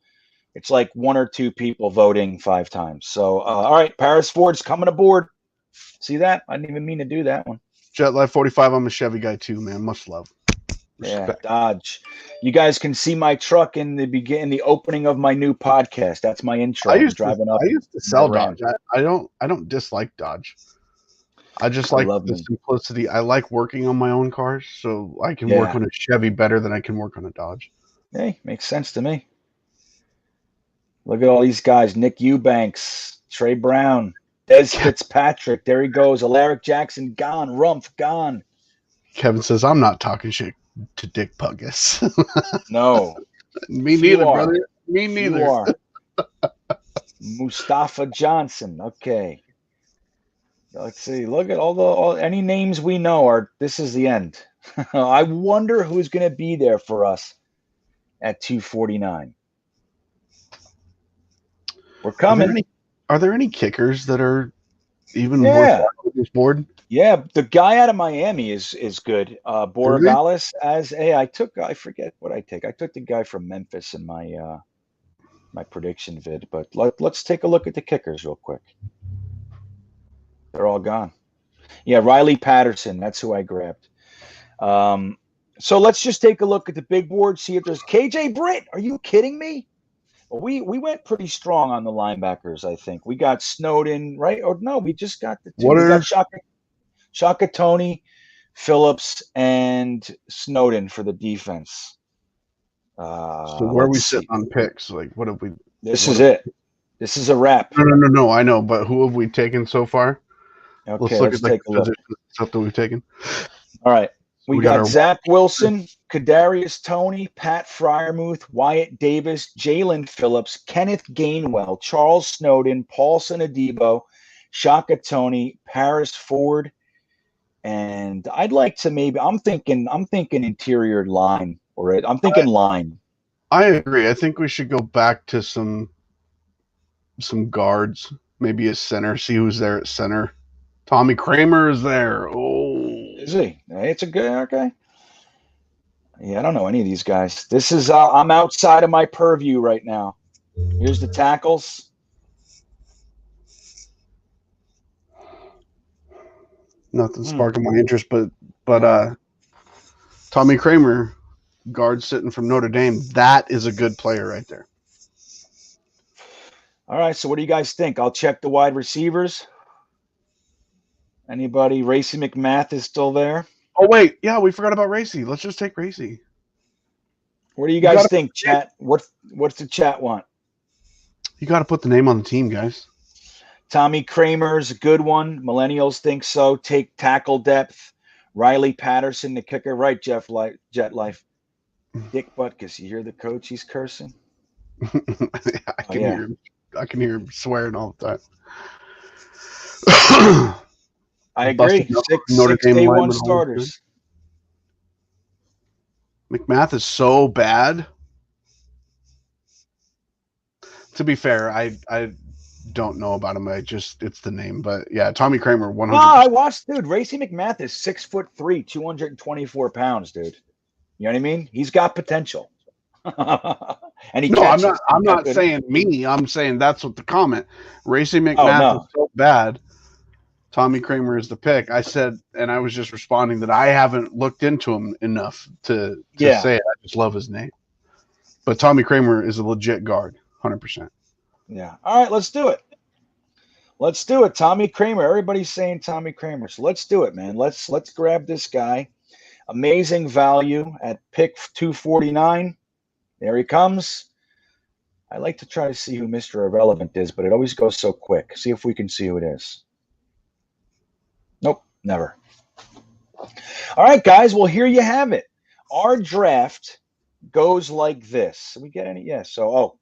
It's like one or two people voting 5 times. So, all right, Paris Ford's coming aboard. See that? I didn't even mean to do that one. Jet Life 45. I'm a Chevy guy too, man. Much love. Yeah, Respect. Dodge. You guys can see my truck in the opening of my new podcast. That's my intro. I used to sell Dodge. I don't dislike Dodge. I just like the simplicity. I like working on my own cars, so I can work on a Chevy better than I can work on a Dodge. Hey, makes sense to me. Look at all these guys: Nick Eubanks, Trey Brown, Des Fitzpatrick. There he goes. Alaric Jackson gone. Rumpf gone. Kevin says, "I'm not talking shit to Dick Puggus." No, me neither, brother. Me neither. You are. Mustafa Johnson. Okay. Let's see. Look at all any names we know this is the end. I wonder who's going to be there for us at 249. We're coming. Are there any kickers that are even worth on this board? Yeah, the guy out of Miami is good. Borregales I forget what I take. I took the guy from Memphis in my my prediction vid, but let's take a look at the kickers real quick. They're all gone. Yeah, Riley Patterson. That's who I grabbed. So let's just take a look at the big board, see if there's KJ Britt. Are you kidding me? Well, we went pretty strong on the linebackers, I think. We got Snowden, right? Or no, we just got the two. We got Shaka Tony, Phillips, and Snowden for the defense. So where are we sitting on picks? Like, what have we? This is it. This is a wrap. No. I know, but who have we taken so far? Okay, let's take a look. Stuff that we've taken. All right. We got Zach Wilson, Kadarius Toney, Pat Freiermuth, Wyatt Davis, Jalen Phillips, Kenneth Gainwell, Charles Snowden, Paulson Adebo, Shaka Tony, Paris Ford, and I'd like to I'm thinking interior line, or I'm thinking line. I agree. I think we should go back to some guards, maybe a center, see who's there at center. Tommy Kramer is there. Oh, is he? It's a good, okay. Yeah, I don't know any of these guys. This is I'm outside of my purview right now. Here's the tackles. Nothing sparking my interest, but Tommy Kramer, guard sitting from Notre Dame, that is a good player right there. All right, so what do you guys think? I'll check the wide receivers. Anybody? Racy McMath is still there. Oh, wait. Yeah, we forgot about Racy. Let's just take Racy. What do you guys think, chat? What's the chat want? You got to put the name on the team, guys. Tommy Kramer's a good one. Millennials think so. Take tackle depth. Riley Patterson, the kicker. Right, Jet Life. Dick Butkus. You hear the coach? He's cursing. I can hear him. I can hear him swearing all the time. I agree. Six day one starters. McMath is so bad. To be fair, I don't know about him. It's the name, but yeah, Tommy Kramer 100%. Oh, I watched, dude. Racy McMath is 6'3", 224 pounds, dude. You know what I mean? He's got potential. And he catches. I'm not saying me. I'm saying that's what the comment. Racy McMath is so bad. Tommy Kramer is the pick. I said, and I was just responding that I haven't looked into him enough to say it. I just love his name. But Tommy Kramer is a legit guard, 100%. Yeah. All right, let's do it. Let's do it. Tommy Kramer. Everybody's saying Tommy Kramer. So let's do it, man. Let's grab this guy. Amazing value at pick 249. There he comes. I like to try to see who Mr. Irrelevant is, but it always goes so quick. See if we can see who it is. Nope, never. All right, guys. Well, here you have it. Our draft goes like this. Did we get any? Yeah. So,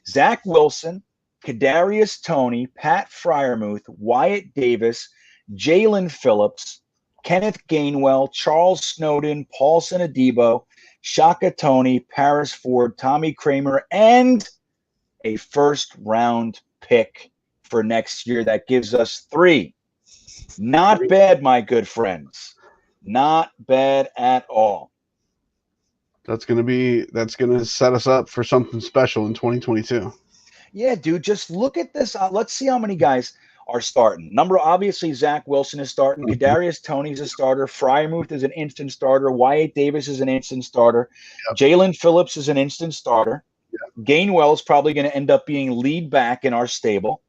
Zach Wilson, Kadarius Toney, Pat Freiermuth, Wyatt Davis, Jalen Phillips, Kenneth Gainwell, Charles Snowden, Paulson Adebo, Shaka Tony, Paris Ford, Tommy Kramer, and a first-round pick for next year. That gives us 3. Not bad, my good friends. Not bad at all. That's gonna set us up for something special in 2022. Yeah, dude, just look at this. Let's see how many guys are starting. Obviously, Zach Wilson is starting. Kadarius Toney's a starter. Freiermuth is an instant starter. Wyatt Davis is an instant starter. Yep. Jalen Phillips is an instant starter. Yep. Gainwell is probably going to end up being lead back in our stable.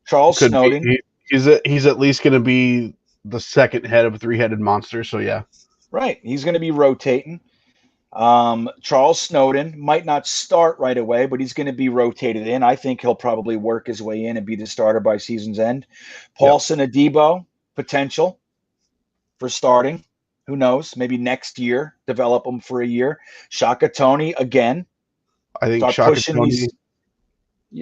Charles Snowden. He's at least going to be the second head of a 3-headed monster. So yeah, right. He's going to be rotating. Charles Snowden might not start right away, but he's going to be rotated in. I think he'll probably work his way in and be the starter by season's end. Paulson Adebo, potential for starting. Who knows? Maybe next year, develop him for a year. Shaka Tony again. I think Shaka Tony.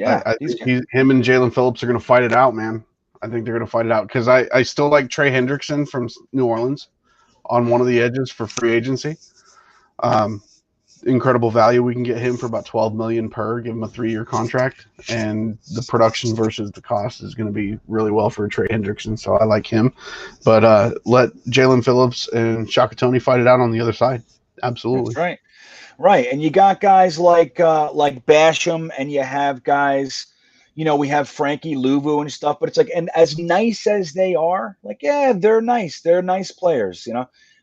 I think him and Jalen Phillips are going to fight it out, man. I think they're going to fight it out because I still like Trey Hendrickson from New Orleans on one of the edges for free agency. Incredible value. We can get him for about $12 million per, give him a 3-year contract, and the production versus the cost is going to be really well for Trey Hendrickson. So I like him, but let Jalen Phillips and Shaka Tony fight it out on the other side. Absolutely. That's right. And you got guys like Basham, and you have guys, we have Frankie Louvu and stuff, but it's like, and as nice as they are, like, yeah, they're nice. They're nice players,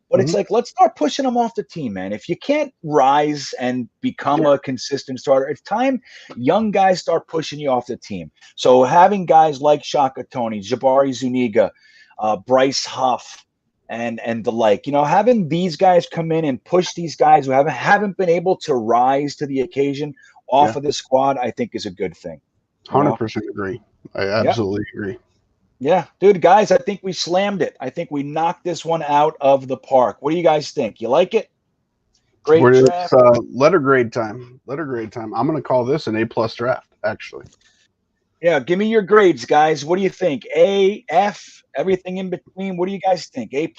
But it's like, let's start pushing them off the team, man. If you can't rise and become a consistent starter, it's time young guys start pushing you off the team. So having guys like Shaka Tony, Jabari Zuniga, Bryce Huff, and the like, having these guys come in and push these guys who haven't been able to rise to the occasion off of the squad, I think is a good thing. 100% agree. I absolutely agree. Yeah, dude, guys, I think we slammed it. I think we knocked this one out of the park. What do you guys think? You like it? Great draft. Letter grade time. I'm going to call this an A+ draft, actually. Yeah, give me your grades, guys. What do you think? A, F, everything in between. What do you guys think? A+?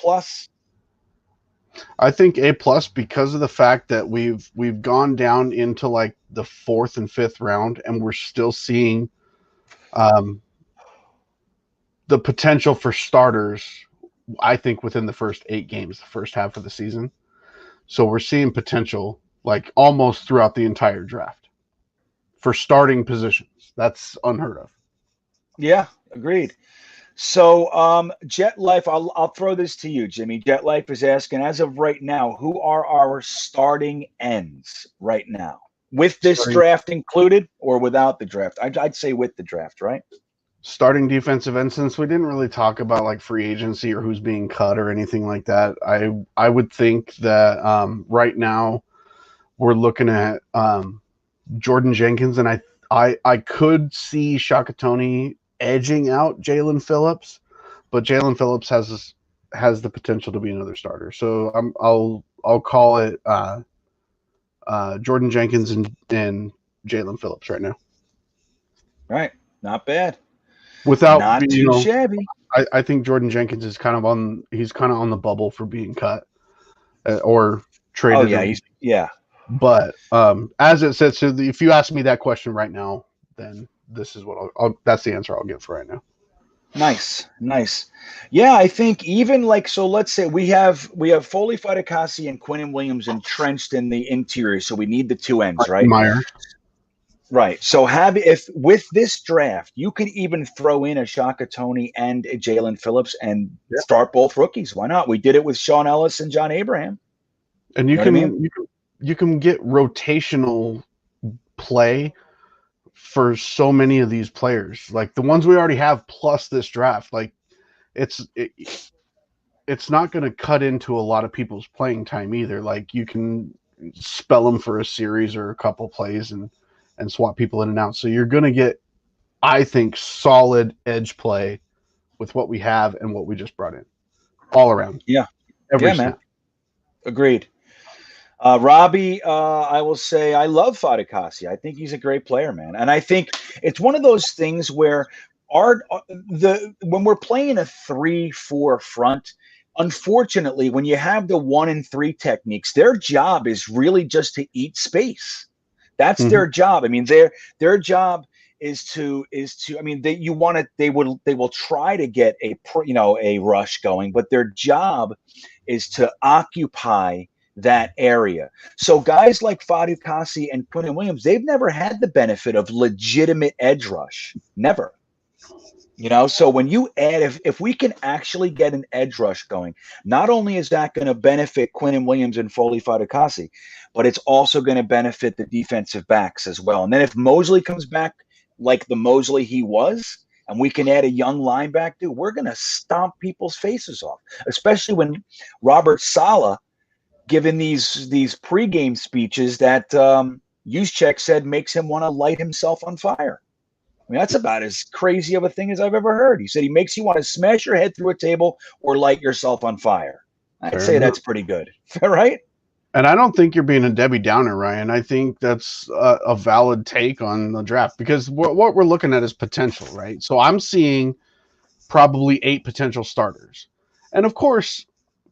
I think A+ because of the fact that we've gone down into like the 4th and 5th round, and we're still seeing the potential for starters, I think, within the first 8 games, the first half of the season. So we're seeing potential like almost throughout the entire draft for starting positions. That's unheard of. Yeah, agreed. So Jet Life, I'll throw this to you, Jimmy. Jet Life is asking, as of right now, who are our starting ends right now? With this draft included or without the draft? I'd say with the draft, right? Starting defensive end, since we didn't really talk about like free agency or who's being cut or anything like that, I would think that right now we're looking at Jordan Jenkins, and I could see Shaka Tony edging out Jalen Phillips, but Jalen Phillips has the potential to be another starter. So I'll call it Jordan Jenkins and Jalen Phillips right now. Right, not bad. Without not being, too shabby. I think Jordan Jenkins is kind of on the bubble for being cut or traded. Oh yeah, But as it says, so if you ask me that question right now, then this is what that's the answer I'll give for right now. Nice. Yeah, I think even like, so let's say we have Foley Fatukasi and Quinnen Williams entrenched in the interior, so we need the 2 ends, right? Meyer. Right. So if with this draft, you could even throw in a Shaka Tony and a Jalen Phillips and start both rookies. Why not? We did it with Sean Ellis and John Abraham. And you can get rotational play for so many of these players, like the ones we already have plus this draft. Like it's not going to cut into a lot of people's playing time either. Like you can spell them for a series or a couple plays and swap people in and out. So you're going to get, I think, solid edge play with what we have and what we just brought in all around. Yeah. Every snap. Man. Agreed. Robbie, I will say I love Fatukasi. I think he's a great player, man. And I think it's one of those things where when we're playing a 3-4 front, unfortunately, when you have the 1 and 3 techniques, their job is really just to eat space. That's their job. I mean, their job is to I mean, they will try to get a rush going, but their job is to occupy that area. So guys like Fadu Kasi and Quinn Williams, they've never had the benefit of legitimate edge rush. Never. So when you add, if we can actually get an edge rush going, not only is that going to benefit Quinn Williams and Foley Fatukasi, but it's also going to benefit the defensive backs as well. And then if Mosley comes back like the Mosley he was, and we can add a young linebacker, we're going to stomp people's faces off, especially when Robert Saleh giving these pregame speeches that Juszczyk said makes him want to light himself on fire. I mean, that's about as crazy of a thing as I've ever heard. He said he makes you want to smash your head through a table or light yourself on fire. I'd say that's pretty good, right? And I don't think you're being a Debbie Downer, Ryan. I think that's a valid take on the draft, because what we're looking at is potential, right? So I'm seeing probably 8 potential starters. And of course,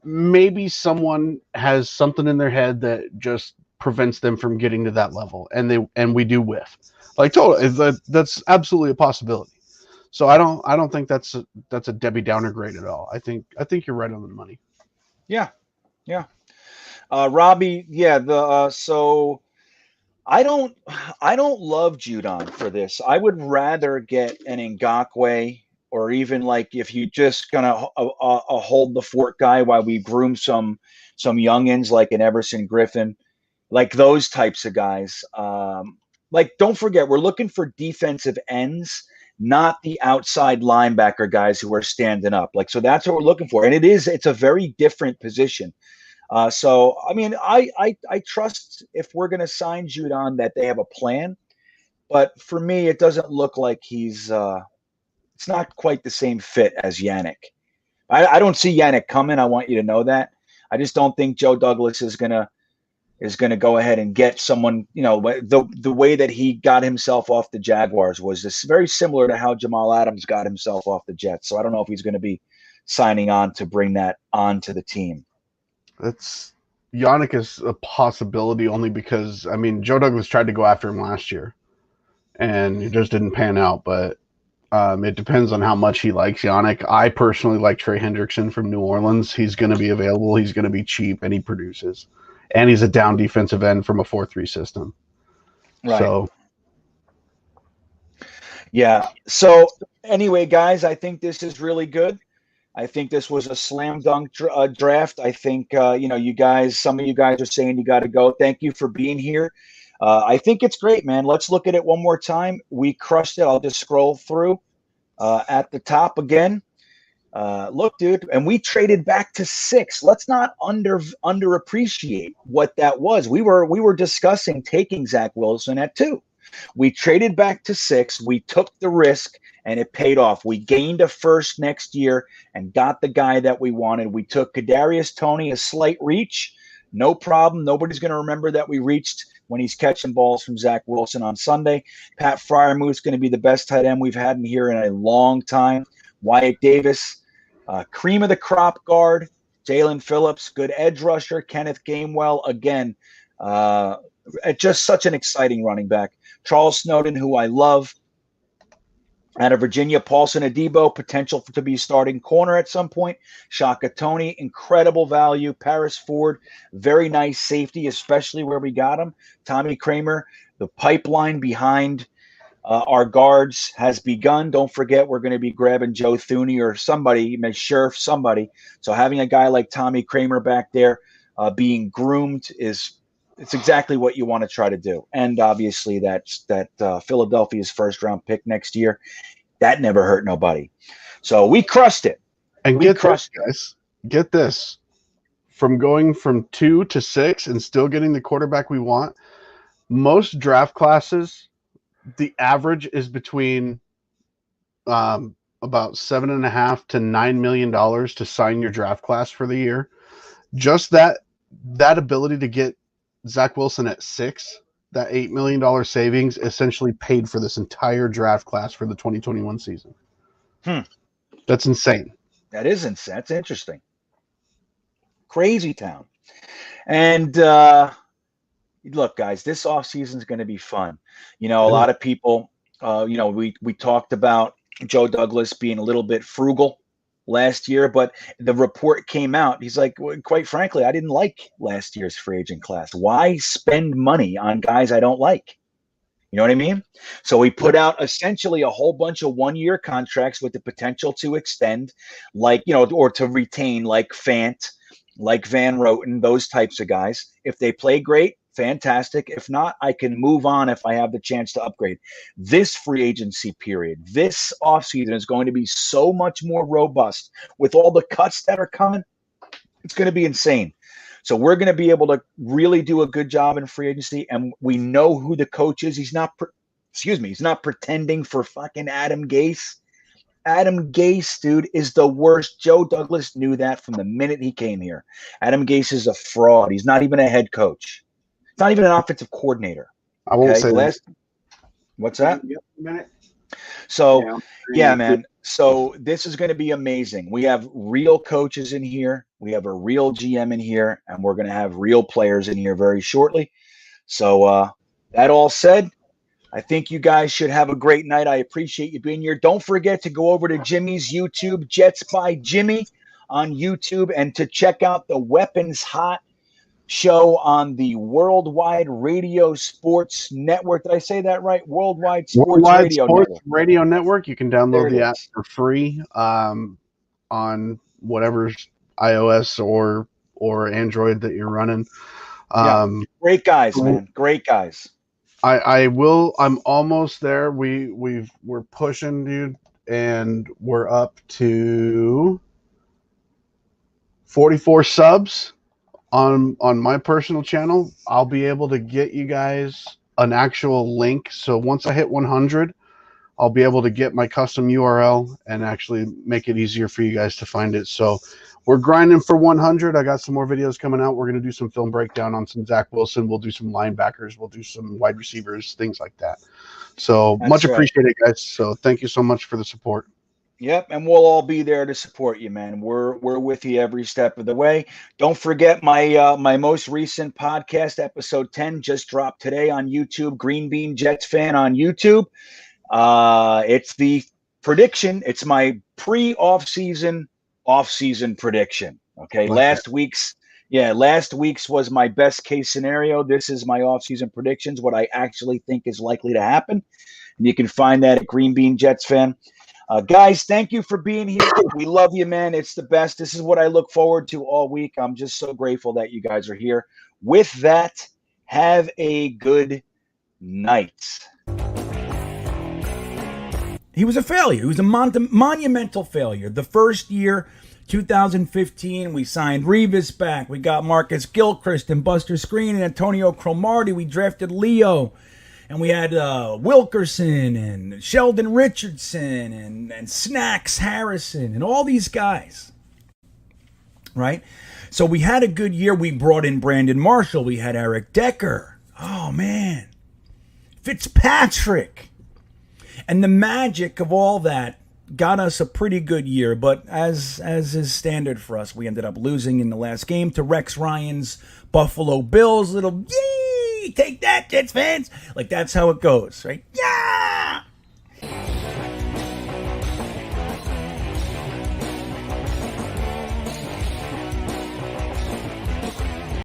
maybe someone has something in their head that just prevents them from getting to that level, and we do whiff. Like, totally, that's absolutely a possibility. So I don't think that's a Debbie Downer grade at all. I think you're right on the money. Yeah. Robbie, so I don't love Judon for this. I would rather get an Ngakoue, or even like if you just gonna hold the fort guy while we groom some youngins like an Everson Griffin, like those types of guys. Like, don't forget, we're looking for defensive ends, not the outside linebacker guys who are standing up. Like, so that's what we're looking for, and it's a very different position. So, I mean, I trust if we're going to sign Judon that they have a plan, but for me, it doesn't look like it's not quite the same fit as Yannick. I don't see Yannick coming. I want you to know that. I just don't think Joe Douglas is gonna go ahead and get someone. The way that he got himself off the Jaguars was this very similar to how Jamal Adams got himself off the Jets. So I don't know if he's going to be signing on to bring that onto the team. Yannick is a possibility only because, I mean, Joe Douglas tried to go after him last year and it just didn't pan out, but it depends on how much he likes Yannick. I personally like Trey Hendrickson from New Orleans. He's going to be available. He's going to be cheap, and he produces. And he's a down defensive end from a 4-3 system. Right. So, yeah. So anyway, guys, I think this is really good. I think this was a slam dunk draft. I think, some of you guys are saying you got to go. Thank you for being here. I think it's great, man. Let's look at it one more time. We crushed it. I'll just scroll through at the top again. Look, dude, and we traded back to 6. Let's not underappreciate what that was. We were discussing taking Zach Wilson at 2. We traded back to 6. We took the risk, and it paid off. We gained a first next year and got the guy that we wanted. We took Kadarius Toney, a slight reach. No problem. Nobody's going to remember that we reached when he's catching balls from Zach Wilson on Sunday. Pat Freiermuth's going to be the best tight end we've had in here in a long time. Wyatt Davis, cream of the crop guard. Jalen Phillips, good edge rusher. Kenneth Gainwell, again, just such an exciting running back. Charles Snowden, who I love. Out of Virginia, Paulson Adebo, potential to be starting corner at some point. Shaka Toney, incredible value. Paris Ford, very nice safety, especially where we got him. Tommy Kramer, the pipeline behind our guards has begun. Don't forget, we're going to be grabbing Joe Thuney or somebody, Sheriff, somebody. So having a guy like Tommy Kramer back there being groomed it's exactly what you want to try to do. And obviously that Philadelphia's first-round pick next year, that never hurt nobody. So we crushed it. And get this, guys. Get this. From going from 2 to 6 and still getting the quarterback we want, most draft classes, the average is between about $7.5 to $9 million to sign your draft class for the year. Just that ability to get Zach Wilson at 6, that $8 million savings essentially paid for this entire draft class for the 2021 season. That's insane. That is insane. That's interesting. Crazy town. And look, guys, this offseason is going to be fun. A lot of people, we talked about Joe Douglas being a little bit frugal last year, but the report came out. He's like, well, quite frankly, I didn't like last year's free agent class. Why spend money on guys I don't like? You know what I mean? So we put out essentially a whole bunch of one-year contracts with the potential to extend, or to retain, like Fant, like Van Roten, those types of guys. If they play great, fantastic. If not, I can move on if I have the chance to upgrade. This free agency period, this offseason is going to be so much more robust with all the cuts that are coming. It's going to be insane. So we're going to be able to really do a good job in free agency, and we know who the coach is. He's not pretending for fucking Adam Gase. Adam Gase, dude, is the worst. Joe Douglas knew that from the minute he came here. Adam Gase is a fraud. He's not even a head coach. He's not even an offensive coordinator. I won't say that. What's that? So, yeah, man. So this is going to be amazing. We have real coaches in here. We have a real GM in here, and we're going to have real players in here very shortly. So that all said, I think you guys should have a great night. I appreciate you being here. Don't forget to go over to Jimmy's YouTube, Jetsbyjimmy on YouTube, and to check out the Weapons Hot show on the Worldwide Radio Sports Network. Did I say that right? Worldwide Sports Radio Network. You can download the app for free on whatever's iOS or Android that you're running. Great guys, man. Great guys. I'm almost there. We're pushing, dude, and we're up to 44 subs on my personal channel. I'll be able to get you guys an actual link. So once I hit 100, I'll be able to get my custom URL and actually make it easier for you guys to find it. So we're grinding for 100. I got some more videos coming out. We're going to do some film breakdown on some Zach Wilson. We'll do some linebackers. We'll do some wide receivers, things like that. So much appreciated, guys. So thank you so much for the support. Yep, and we'll all be there to support you, man. We're with you every step of the way. Don't forget my my most recent podcast, episode 10, just dropped today on YouTube. GreenBean Jetsfan on YouTube. It's the prediction. It's my off-season prediction. Okay, last week's was my best case scenario. This is my off-season predictions. What I actually think is likely to happen, and you can find that at GreenBean Jetsfan. Guys, thank you for being here. We love you, man. It's the best. This is what I look forward to all week. I'm just so grateful that you guys are here. With that, have a good night. He was a failure. He was a monumental failure. The first year, 2015, we signed Revis back. We got Marcus Gilchrist and Buster Screen and Antonio Cromartie. We drafted Leo. And we had Wilkerson and Sheldon Richardson and Snacks Harrison and all these guys, right? So we had a good year. We brought in Brandon Marshall. We had Eric Decker. Oh, man. Fitzpatrick. And the magic of all that got us a pretty good year. But as is standard for us, we ended up losing in the last game to Rex Ryan's Buffalo Bills. Little, yay! Take that, Jets fans. Like, that's how it goes, right? Yeah!